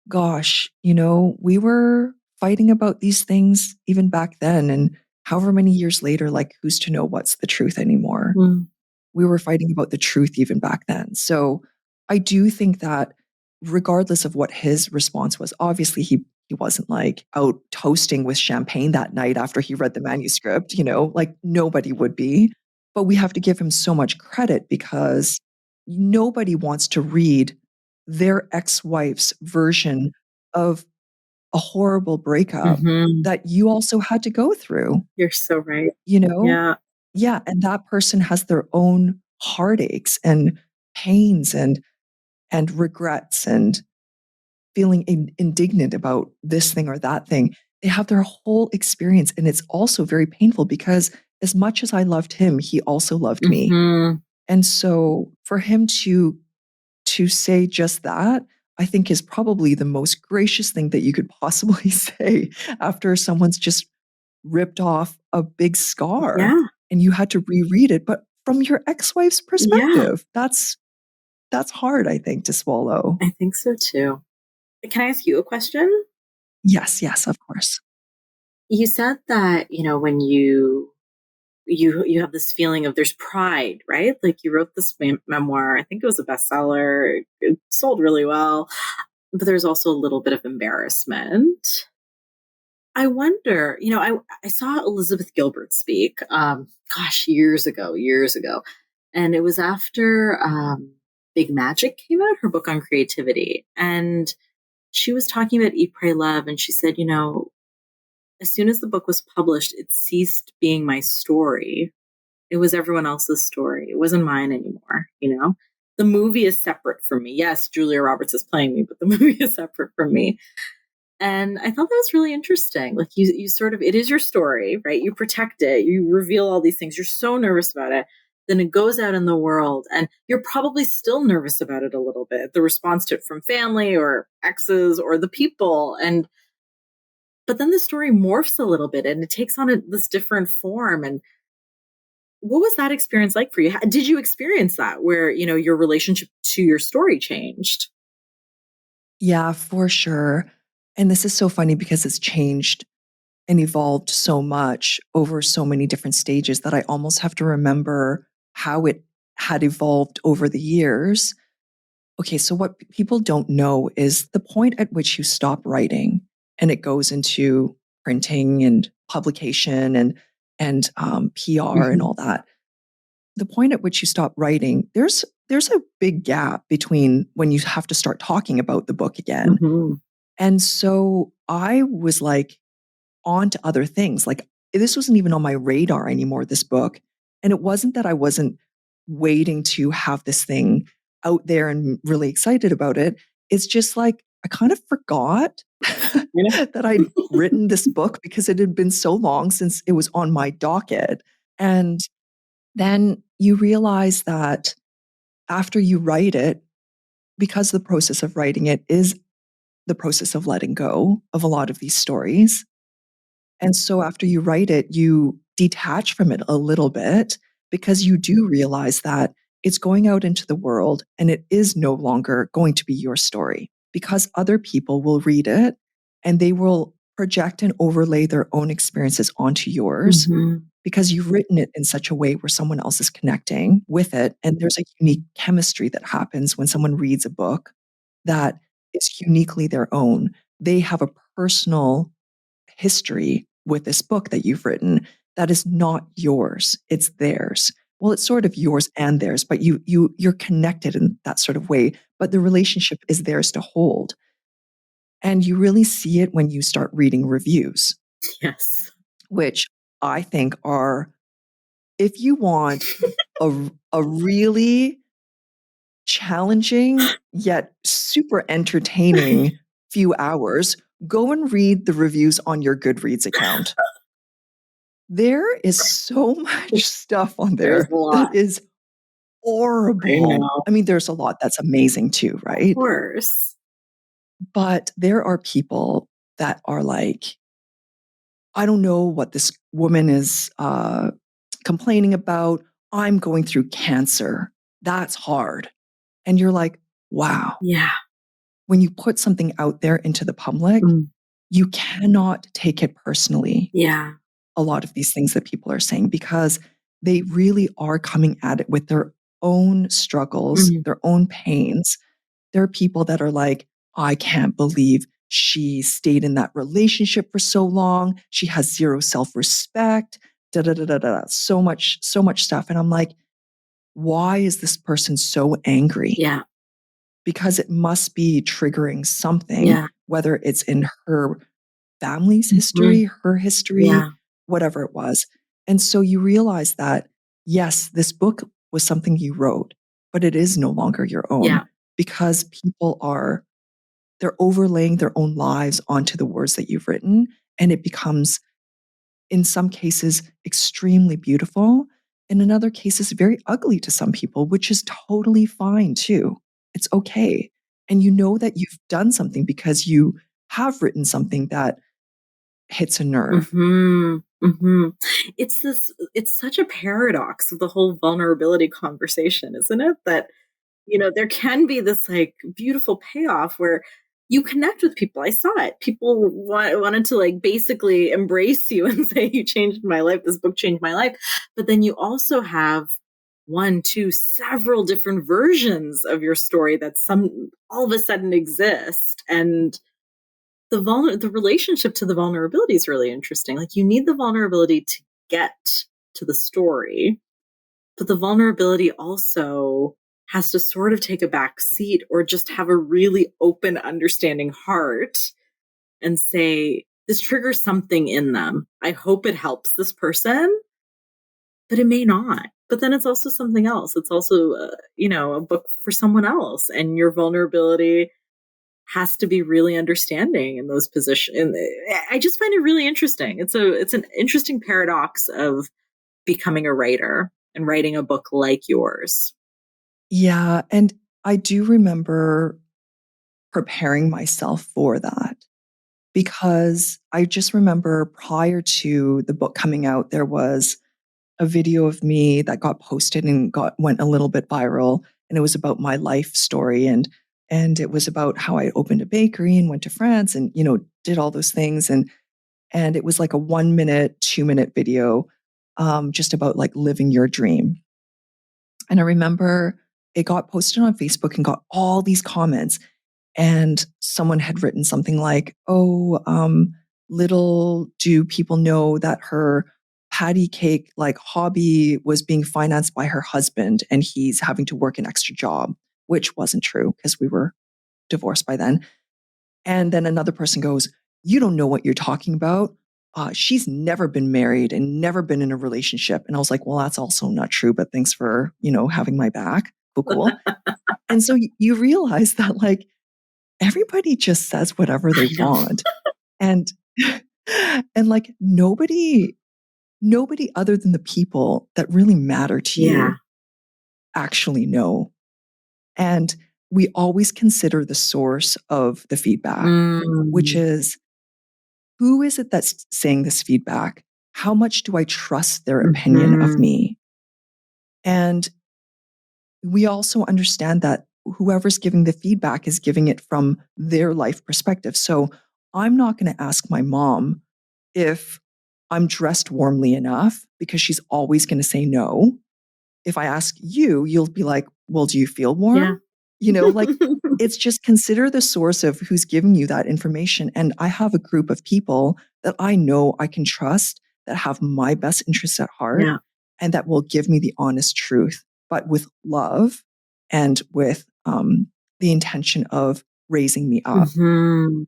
[SPEAKER 1] "Gosh, we were fighting about these things even back then, and however many years later, like, who's to know what's the truth anymore?"
[SPEAKER 2] Mm.
[SPEAKER 1] We were fighting about the truth even back then. So I do think that regardless of what his response was, obviously he wasn't like out toasting with champagne that night after he read the manuscript, like nobody would be. But we have to give him so much credit because nobody wants to read their ex-wife's version of a horrible breakup
[SPEAKER 2] Mhm.
[SPEAKER 1] that you also had to go through,
[SPEAKER 2] You're so right.
[SPEAKER 1] you know?
[SPEAKER 2] Yeah.
[SPEAKER 1] Yeah, and that person has their own heartaches and pains and regrets and feeling indignant about this thing or that thing. They have their whole experience, and it's also very painful because as much as I loved him, he also loved me.
[SPEAKER 2] Mhm.
[SPEAKER 1] And so for him to say just that, I think is probably the most gracious thing that you could possibly say after someone's just ripped off a big scar
[SPEAKER 2] Yeah.
[SPEAKER 1] and you had to reread it, but from your ex-wife's
[SPEAKER 2] Yeah.
[SPEAKER 1] perspective. That's hard, I think, to swallow.
[SPEAKER 2] I think so too. Can I ask you a question?
[SPEAKER 1] Yes, yes, of course.
[SPEAKER 2] You said that, when you have this feeling of there's pride, right? Like you wrote this memoir. I think it was a bestseller. It sold really well, but there's also a little bit of embarrassment. I wonder, I saw Elizabeth Gilbert speak, gosh, years ago. And it was after Big Magic came out, her book on creativity. And she was talking about Eat, Pray, Love. And she said, as soon as the book was published, it ceased being my story. It was everyone else's story. It wasn't mine anymore. The movie is separate from me. Yes, Julia Roberts is playing me, but the movie is separate from me. And I thought that was really interesting. Like you sort of, it is your story, right? You protect it, you reveal all these things. You're so nervous about it. Then it goes out in the world and you're probably still nervous about it a little bit. The response to it from family or exes or the people. But then the story morphs a little bit and it takes on this different form. And what was that experience like for you? Did you experience that where, your relationship to your story changed?
[SPEAKER 1] Yeah, for sure. And this is so funny because it's changed and evolved so much over so many different stages that I almost have to remember how it had evolved over the years. Okay, so what people don't know is the point at which you stop writing and it goes into printing and publication and PR and
[SPEAKER 2] Hmm.
[SPEAKER 1] all that. The point at which you stop writing, there's a big gap between when you have to start talking about the book again.
[SPEAKER 2] Hmm.
[SPEAKER 1] And so I was like on to other things. Like this wasn't even on my radar anymore, this book. And it wasn't that I wasn't waiting to have this thing out there and really excited about it. It's just like I kind of forgot that I'd written this book because it had been so long since it was on my docket. And then you realize that after you write it, because the process of writing it is the process of letting go of a lot of these stories. And so after you write it, you detach from it a little bit because you do realize that it's going out into the world and it is no longer going to be your story because other people will read it and they will project and overlay their own experiences onto yours
[SPEAKER 2] Mhm.
[SPEAKER 1] because you've written it in such a way where someone else is connecting with it. And there's a unique chemistry that happens when someone reads a book that is uniquely their own. They have a personal history with this book that you've written that is not yours, it's theirs. Well, it's sort of yours and theirs, but you're connected in that sort of way, but the relationship is theirs to hold. And you really see it when you start reading reviews,
[SPEAKER 2] Yes.
[SPEAKER 1] which I think are, if you want a really challenging yet super entertaining few hours, go and read the reviews on your Goodreads account. There is so much stuff on
[SPEAKER 2] There's
[SPEAKER 1] there
[SPEAKER 2] a
[SPEAKER 1] that
[SPEAKER 2] lot.
[SPEAKER 1] is
[SPEAKER 2] I
[SPEAKER 1] horrible.
[SPEAKER 2] know.
[SPEAKER 1] I mean, there's a lot that's amazing too,
[SPEAKER 2] Of
[SPEAKER 1] right?
[SPEAKER 2] course.
[SPEAKER 1] But there are people that are like, I don't know what this woman is complaining about. I'm going through cancer. That's hard. And you're like, wow.
[SPEAKER 2] Yeah.
[SPEAKER 1] When you put something out there into the public,
[SPEAKER 2] Mm.
[SPEAKER 1] you cannot take it personally.
[SPEAKER 2] Yeah.
[SPEAKER 1] A lot of these things that people are saying because they really are coming at it with their own struggles,
[SPEAKER 2] Mhm.
[SPEAKER 1] their own pains. There are people that are like, I can't believe she stayed in that relationship for so long. She has zero self-respect, da da da da da. So much stuff. And I'm like, why is this person so angry?
[SPEAKER 2] Yeah.
[SPEAKER 1] Because it must be triggering something,
[SPEAKER 2] Yeah.
[SPEAKER 1] whether it's in her family's
[SPEAKER 2] Mhm.
[SPEAKER 1] history, her history,
[SPEAKER 2] Yeah.
[SPEAKER 1] whatever it was. And so you realize that, yes, this book was something you wrote, but it is no longer your own
[SPEAKER 2] Yeah.
[SPEAKER 1] because people are, they're overlaying their own lives onto the words that you've written. And it becomes, in some cases, extremely beautiful. And in other cases, very ugly to some people, which is totally fine too. It's okay. And you know that you've done something because you have written something that hits a nerve.
[SPEAKER 2] Mhm. Mhm. It's such a paradox of the whole vulnerability conversation, isn't it? That, there can be this like beautiful payoff where you connect with people. I saw it. People wanted to like basically embrace you and say, you changed my life. This book changed my life. But then you also have one, two, several different versions of your story that some all of a sudden exist. And the relationship to the vulnerability is really interesting. Like you need the vulnerability to get to the story, but the vulnerability also has to sort of take a back seat or just have a really open, understanding heart and say, this triggers something in them. I hope it helps this person, but it may not. But then it's also something else. It's also, a book for someone else. And your vulnerability has to be really understanding in those positions. I just find it really interesting. It's an interesting paradox of becoming a writer and writing a book like yours.
[SPEAKER 1] Yeah. And I do remember preparing myself for that because I just remember prior to the book coming out, there was a video of me that got posted and went a little bit viral. And it was about my life story. And it was about how I opened a bakery and went to France and, did all those things. And it was like a 1 minute, 2 minute video, just about like living your dream. And I remember it got posted on Facebook and got all these comments. And someone had written something like, oh, little do people know that her patty cake like hobby was being financed by her husband and he's having to work an extra job, which wasn't true because we were divorced by then. And then another person goes, you don't know what you're talking about. She's never been married and never been in a relationship. And I was like, well, that's also not true, but thanks for, having my back. Cool, cool. And so you realize that like everybody just says whatever they
[SPEAKER 2] I know.
[SPEAKER 1] want. And and like nobody other than the people that really matter to
[SPEAKER 2] Yeah.
[SPEAKER 1] you actually know. And we always consider the source of the feedback, which
[SPEAKER 2] Mm.
[SPEAKER 1] is who is it that's saying this feedback? How much do I trust their opinion of
[SPEAKER 2] Mhm.
[SPEAKER 1] me? And we also understand that whoever's giving the feedback is giving it from their life perspective. So I'm not going to ask my mom if I'm dressed warmly enough because she's always going to say no. If I ask you, you'll be like, well, do you feel warm?
[SPEAKER 2] Yeah.
[SPEAKER 1] Like it's just consider the source of who's giving you that information. And I have a group of people that I know I can trust that have my best interests at heart
[SPEAKER 2] Yeah.
[SPEAKER 1] and that will give me the honest truth, but with love and with the intention of raising me up.
[SPEAKER 2] Mhm.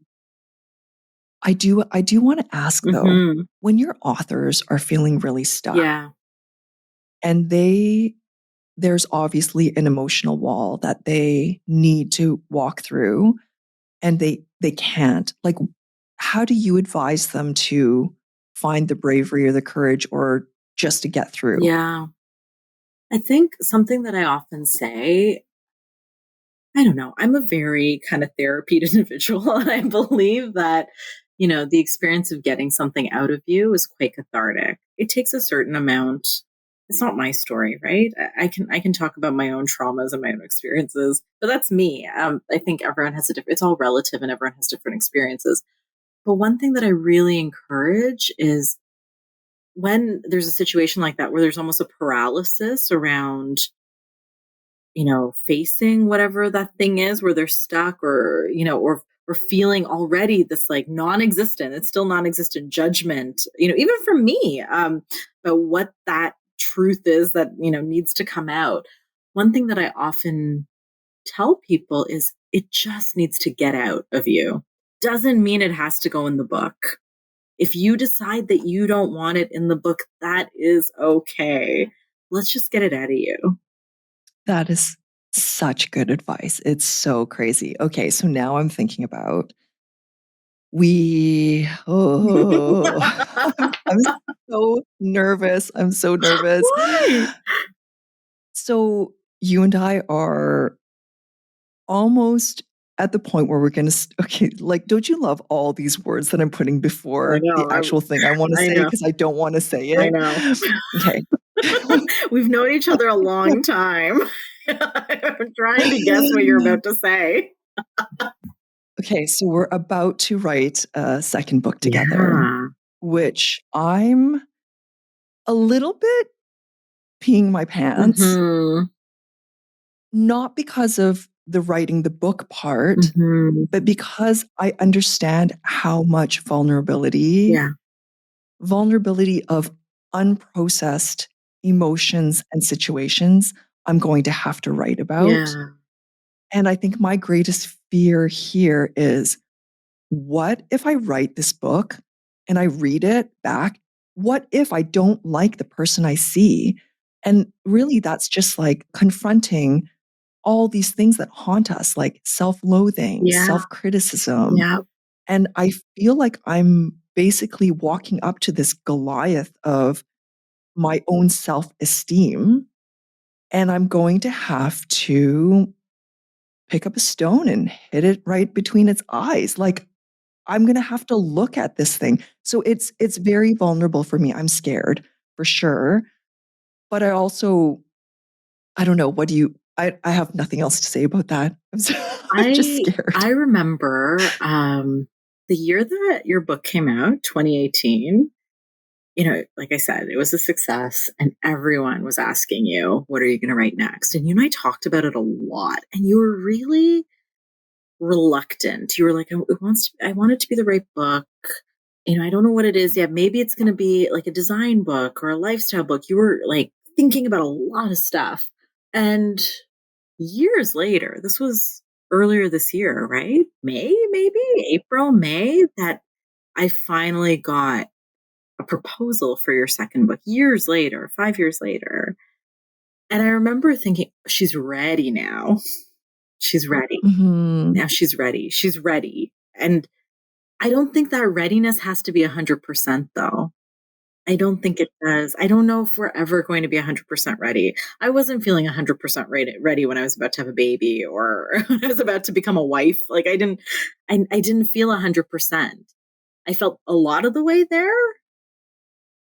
[SPEAKER 1] I do want to ask though,
[SPEAKER 2] Mhm.
[SPEAKER 1] when your authors are feeling really stuck
[SPEAKER 2] Yeah.
[SPEAKER 1] and there's obviously an emotional wall that they need to walk through and they can't. Like how do you advise them to find the bravery or the courage or just to get through?
[SPEAKER 2] Yeah. I think something that I often say, I don't know, I'm a very kind of therapied individual. And I believe that, the experience of getting something out of you is quite cathartic. It takes a certain amount. It's not my story, right? I can talk about my own traumas and my own experiences, but that's me. I think everyone has a different. It's all relative, and everyone has different experiences. But one thing that I really encourage is when there's a situation like that where there's almost a paralysis around, facing whatever that thing is where they're stuck or, or feeling already this like non-existent, it's still non-existent judgment, even from me, but what that truth is that, needs to come out. One thing that I often tell people is it just needs to get out of you. Doesn't mean it has to go in the book. If you decide that you don't want it in the book, that is okay. Let's just get it out of you.
[SPEAKER 1] That is such good advice. It's so crazy. Okay, so now I'm thinking about we oh I'm so nervous. I'm so nervous.
[SPEAKER 2] Why?
[SPEAKER 1] So you and I are almost at the point where we're going to okay, like don't you love all these words that I'm putting
[SPEAKER 2] I
[SPEAKER 1] before the
[SPEAKER 2] know.
[SPEAKER 1] actual thing I want to
[SPEAKER 2] I
[SPEAKER 1] say
[SPEAKER 2] know.
[SPEAKER 1] because I don't want to say
[SPEAKER 2] I
[SPEAKER 1] it.
[SPEAKER 2] know.
[SPEAKER 1] Okay.
[SPEAKER 2] We've known each other a long time. I'm trying to guess what you're about to say.
[SPEAKER 1] Okay, so we're about to write a second book together,
[SPEAKER 2] Yeah.
[SPEAKER 1] which I'm a little bit peeing my pants,
[SPEAKER 2] Mhm.
[SPEAKER 1] not because of the writing the book part,
[SPEAKER 2] Mhm.
[SPEAKER 1] but because I understand how much
[SPEAKER 2] Yeah.
[SPEAKER 1] vulnerability of unprocessed emotions and situations I'm going to have to write about.
[SPEAKER 2] Yeah.
[SPEAKER 1] And I think my greatest fear here is what if I write this book and I read it back? What if I don't like the person I see? And really, that's just like confronting all these things that haunt us, like self loathing,
[SPEAKER 2] Yeah.
[SPEAKER 1] self criticism.
[SPEAKER 2] Yeah.
[SPEAKER 1] And I feel like I'm basically walking up to this Goliath of my own self esteem. And I'm going to have to pick up a stone and hit it right between its eyes. Like, I'm gonna have to look at this thing. So it's very vulnerable for me. I'm scared for sure. But I also I don't know, what do you I have nothing else to say about that. I'm just
[SPEAKER 2] I
[SPEAKER 1] scared.
[SPEAKER 2] I remember the year that your book came out, 2018. Like I said, it was a success and everyone was asking you, what are you going to write next? And you and I talked about it a lot and you were really reluctant. You were like, I want it to be the right book. I don't know what it is yet. Maybe it's going to be like a design book or a lifestyle book. You were like thinking about a lot of stuff. And years later, this was earlier this year, right? May, maybe April, May, that I finally got a proposal for your second book years later, 5 years later. And I remember thinking, she's ready now. She's ready.
[SPEAKER 1] Mhm.
[SPEAKER 2] Now she's ready. She's ready. And I don't think that readiness has to be 100% though. I don't think it does. I don't know if we're ever going to be 100% ready. I wasn't feeling 100% ready when I was about to have a baby or when I was about to become a wife. Like I didn't feel 100%. I felt a lot of the way there,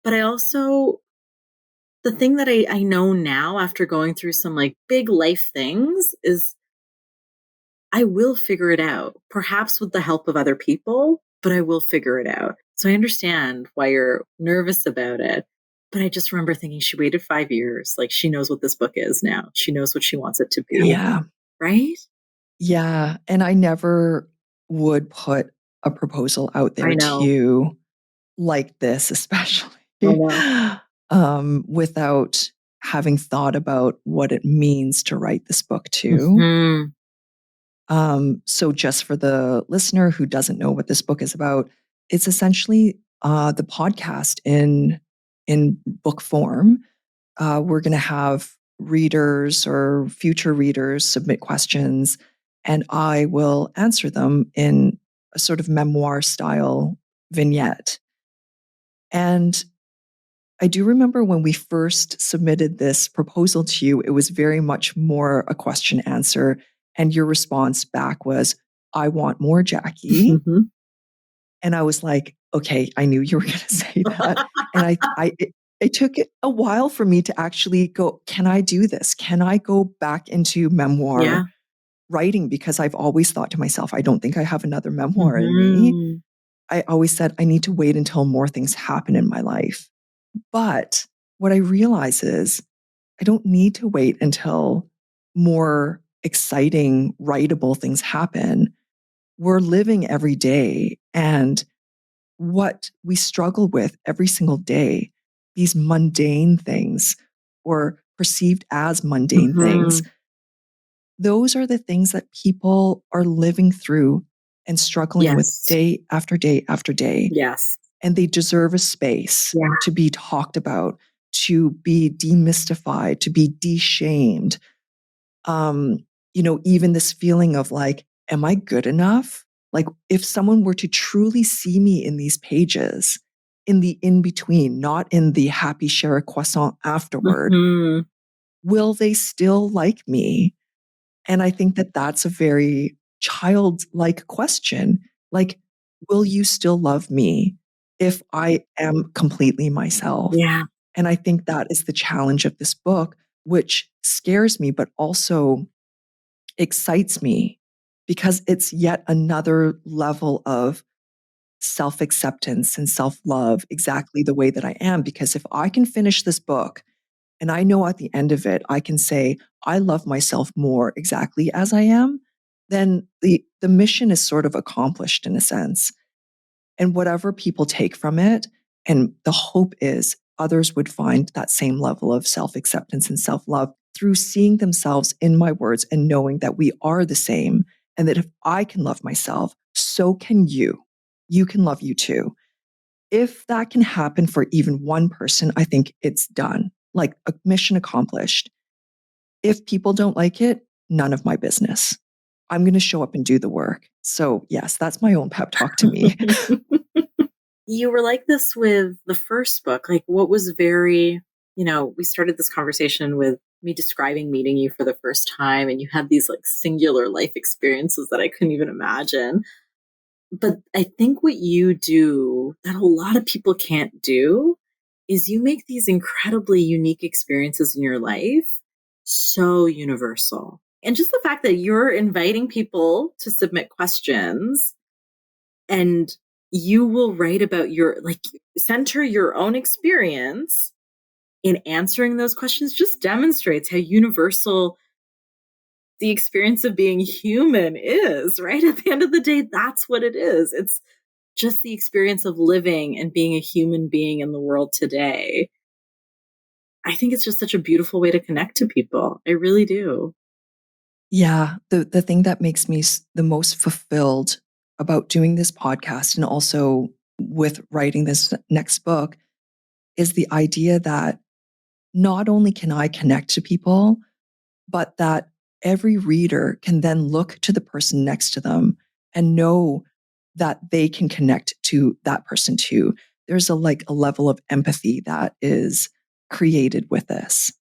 [SPEAKER 2] but I also, the thing that I know now after going through some like big life things is I will figure it out, perhaps with the help of other people, but I will figure it out. So I understand why you're nervous about it. But I just remember thinking she waited 5 years. Like she knows what this book is now. She knows what she wants it to be.
[SPEAKER 1] Yeah.
[SPEAKER 2] Right?
[SPEAKER 1] Yeah. And I never would put a proposal out
[SPEAKER 2] I
[SPEAKER 1] there to
[SPEAKER 2] know.
[SPEAKER 1] you like this, especially
[SPEAKER 2] I know.
[SPEAKER 1] without having thought about what it means to write this book too.
[SPEAKER 2] Hmm.
[SPEAKER 1] So, just for the listener who doesn't know what this book is about, it's essentially the podcast in book form. We're going to have readers or future readers submit questions, and I will answer them in a sort of memoir style vignette. And I do remember when we first submitted this proposal to you, it was very much more a question answer. And your response back was, I want more, Jackie. And I was like, okay, I knew you were going to say that. And it took it a while for me to actually go, can I do this? Can I go back into memoir
[SPEAKER 2] Yeah.
[SPEAKER 1] writing? Because I've always thought to myself, I don't think I have another memoir in me.
[SPEAKER 2] Hmm.
[SPEAKER 1] I always said, I need to wait until more things happen in my life. But what I realize is I don't need to wait until more exciting, writable things happen. We're living every day. And what we struggle with every single day, these mundane things or perceived as mundane things,
[SPEAKER 2] Hmm.
[SPEAKER 1] those are the things that people are living through and struggling with
[SPEAKER 2] Yes.
[SPEAKER 1] day after day after day.
[SPEAKER 2] Yes.
[SPEAKER 1] And they deserve a space
[SPEAKER 2] Yeah.
[SPEAKER 1] to be talked about, to be demystified, to be de-shamed. Um, even this feeling of like, am I good enough? Like, if someone were to truly see me in these pages, in the in between, not in the happy share a croissant afterward,
[SPEAKER 2] Hmm.
[SPEAKER 1] will they still like me? And I think that that's a very childlike question. Like, will you still love me if I am completely myself?
[SPEAKER 2] Yeah.
[SPEAKER 1] And I think that is the challenge of this book, which scares me, but also excites me because it's yet another level of self acceptance and self love, exactly the way that I am. Because if I can finish this book and I know at the end of it, I can say, I love myself more exactly as I am, then the mission is sort of accomplished in a sense. And whatever people take from it, and the hope is others would find that same level of self acceptance and self love through seeing themselves in my words and knowing that we are the same. And that if I can love myself, so can you. You can love you too. If that can happen for even one person, I think it's done. Like a mission accomplished. If people don't like it, none of my business. I'm going to show up and do the work. So, yes, that's my own pep talk to me.
[SPEAKER 2] You were like this with the first book. Like, what was very, we started this conversation with me describing meeting you for the first time, and you had these like singular life experiences that I couldn't even imagine. But I think what you do that a lot of people can't do is you make these incredibly unique experiences in your life so universal. And just the fact that you're inviting people to submit questions and you will write about your, like, center your own experience in answering those questions just demonstrates how universal the experience of being human is, right? At the end of the day, that's what it is. It's just the experience of living and being a human being in the world today. I think it's just such a beautiful way to connect to people. I really do.
[SPEAKER 1] Yeah, the thing that makes me the most fulfilled about doing this podcast and also with writing this next book is the idea that not only can I connect to people, but that every reader can then look to the person next to them and know that they can connect to that person too. There's a level of empathy that is created with this.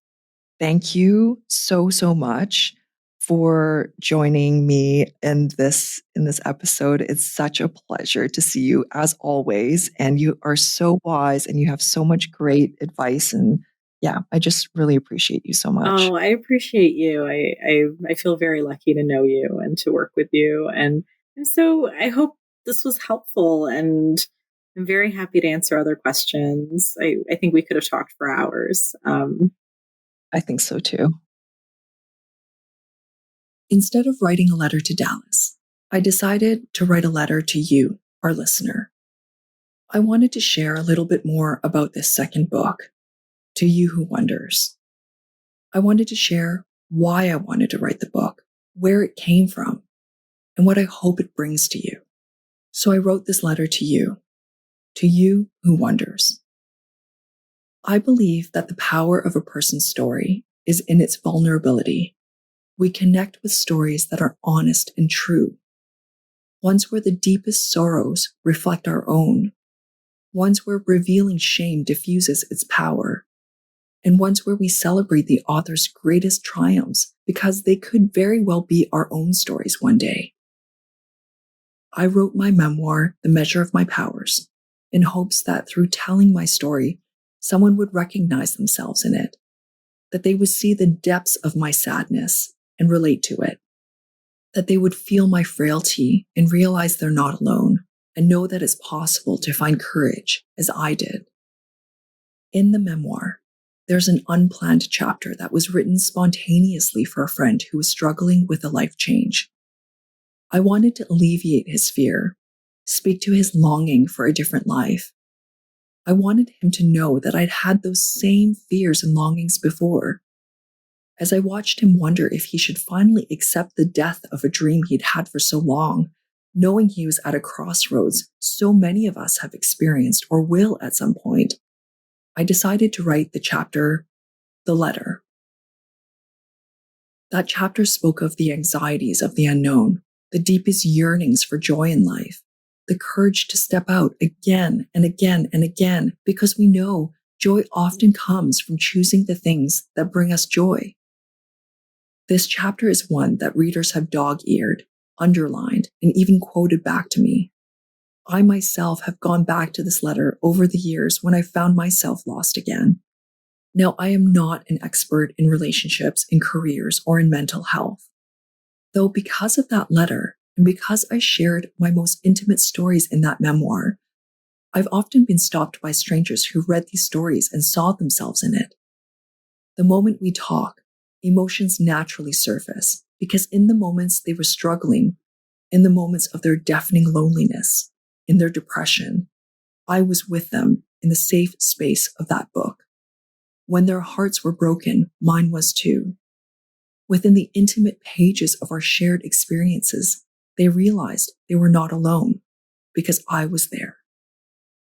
[SPEAKER 1] Thank you so, so much for joining me in this episode. It's such a pleasure to see you as always. And you are so wise and you have so much great advice. And yeah, I just really appreciate you so much.
[SPEAKER 2] Oh, I appreciate you. I feel very lucky to know you and to work with you. And so I hope this was helpful, and I'm very happy to answer other questions. I think we could have talked for hours.
[SPEAKER 1] I think so too. Instead of writing a letter to Dallas, I decided to write a letter to you, our listener. I wanted to share a little bit more about this second book, To You Who Wonders. I wanted to share why I wanted to write the book, where it came from, and what I hope it brings to you. So I wrote this letter to you who wonders. I believe that the power of a person's story is in its vulnerability. We connect with stories that are honest and true, ones where the deepest sorrows reflect our own, ones where revealing shame diffuses its power, and ones where we celebrate the author's greatest triumphs because they could very well be our own stories one day. I wrote my memoir, The Measure of My Powers, in hopes that through telling my story, someone would recognize themselves in it, that they would see the depths of my sadness and relate to it, that they would feel my frailty and realize they're not alone, and know that it's possible to find courage as I did. In the memoir, there's an unplanned chapter that was written spontaneously for a friend who was struggling with a life change. I wanted to alleviate his fear, speak to his longing for a different life. I wanted him to know that I'd had those same fears and longings before. As I watched him wonder if he should finally accept the death of a dream he'd had for so long, knowing he was at a crossroads so many of us have experienced or will at some point, I decided to write the chapter, The Letter. That chapter spoke of the anxieties of the unknown, the deepest yearnings for joy in life, the courage to step out again and again and again, because we know joy often comes from choosing the things that bring us joy. This chapter is one that readers have dog-eared, underlined, and even quoted back to me. I myself have gone back to this letter over the years when I found myself lost again. Now, I am not an expert in relationships, in careers, or in mental health. Though because of that letter, and because I shared my most intimate stories in that memoir, I've often been stopped by strangers who read these stories and saw themselves in it. The moment we talk, emotions naturally surface, because in the moments they were struggling, in the moments of their deafening loneliness, in their depression, I was with them in the safe space of that book. When their hearts were broken, mine was too. Within the intimate pages of our shared experiences, they realized they were not alone because I was there.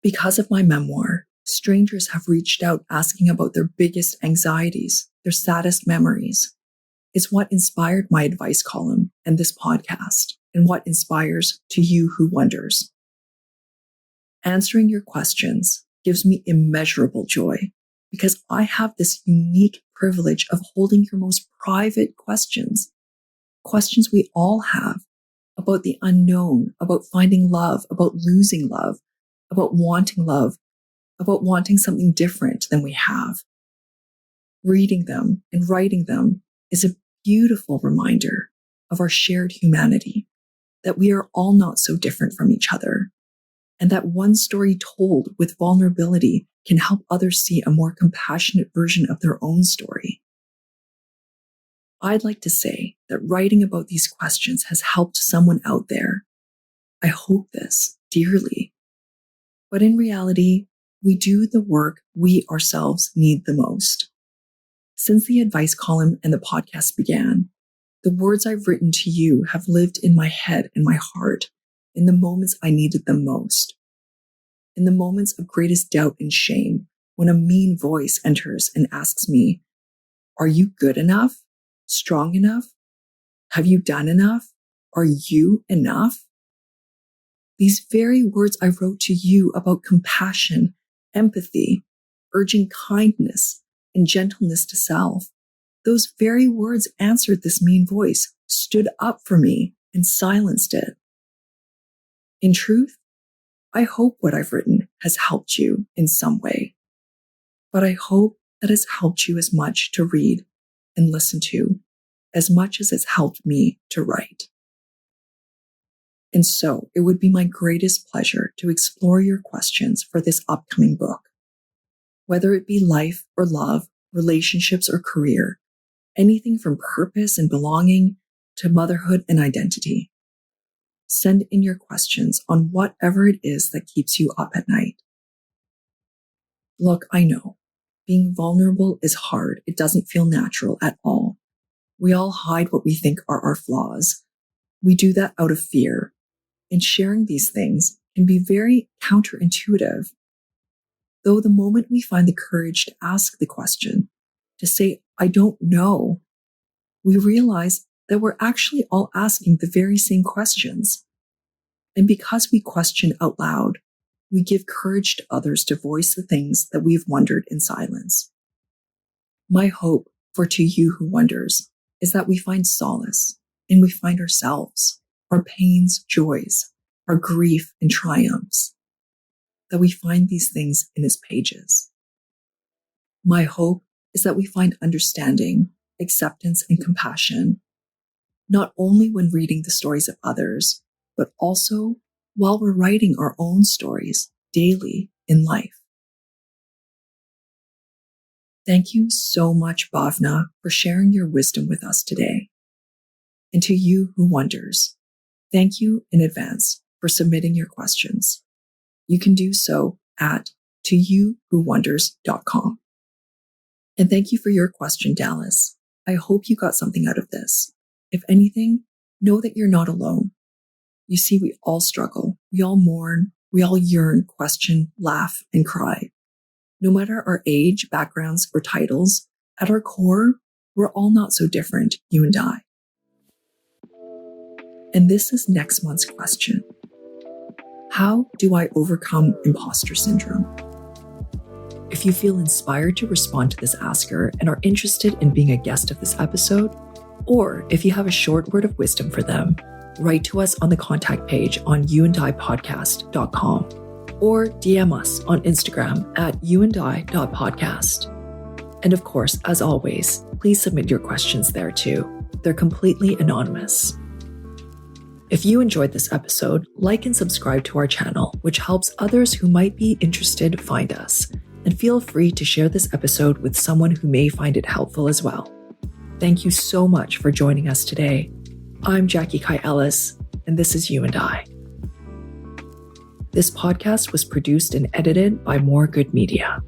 [SPEAKER 1] Because of my memoir, strangers have reached out asking about their biggest anxieties, their saddest memories. It's what inspired my advice column and this podcast, and what inspires To You Who Wonders. Answering your questions gives me immeasurable joy because I have this unique privilege of holding your most private questions we all have about the unknown, about finding love, about losing love, about wanting something different than we have. Reading them and writing them is a beautiful reminder of our shared humanity, that we are all not so different from each other, and that one story told with vulnerability can help others see a more compassionate version of their own story. I'd like to say that writing about these questions has helped someone out there. I hope this dearly. But in reality, we do the work we ourselves need the most. Since the advice column and the podcast began, the words I've written to you have lived in my head and my heart in the moments I needed them most. In the moments of greatest doubt and shame, when a mean voice enters and asks me, "Are you good enough? Strong enough? Have you done enough? Are you enough? These very words I wrote to you about compassion, empathy, urging kindness, and gentleness to self, those very words answered this mean voice, stood up for me, and silenced it. In truth, I hope what I've written has helped you in some way, but I hope that it's helped you as much to read and listen to as much as it's helped me to write. And so it would be my greatest pleasure to explore your questions for this upcoming book. Whether it be life or love, relationships or career, anything from purpose and belonging to motherhood and identity. Send in your questions on whatever it is that keeps you up at night. Look, I know, being vulnerable is hard. It doesn't feel natural at all. We all hide what we think are our flaws. We do that out of fear. And sharing these things can be very counterintuitive. Though the moment we find the courage to ask the question, to say, I don't know, we realize that we're actually all asking the very same questions. And because we question out loud, we give courage to others to voice the things that we've wondered in silence. My hope for To You Who Wonders is that we find solace and we find ourselves, our pains, joys, our grief and triumphs, that we find these things in his pages. My hope is that we find understanding, acceptance, and compassion, not only when reading the stories of others, but also while we're writing our own stories daily in life. Thank you so much, Bhavna, for sharing your wisdom with us today. And to you who wonders, thank you in advance for submitting your questions. You can do so at toyouwhowonders.com. And thank you for your question, Dallas. I hope you got something out of this. If anything, know that you're not alone. You see, we all struggle. We all mourn. We all yearn, question, laugh, and cry. No matter our age, backgrounds, or titles, at our core, we're all not so different, you and I. And this is next month's question. How do I overcome imposter syndrome? If you feel inspired to respond to this asker and are interested in being a guest of this episode, or if you have a short word of wisdom for them, write to us on the contact page on youandipodcast.com or DM us on Instagram at youandi.podcast. And of course, as always, please submit your questions there too. They're completely anonymous. If you enjoyed this episode, like and subscribe to our channel, which helps others who might be interested find us. And feel free to share this episode with someone who may find it helpful as well. Thank you so much for joining us today. I'm Jackie Kai Ellis, and this is You and I. This podcast was produced and edited by More Good Media.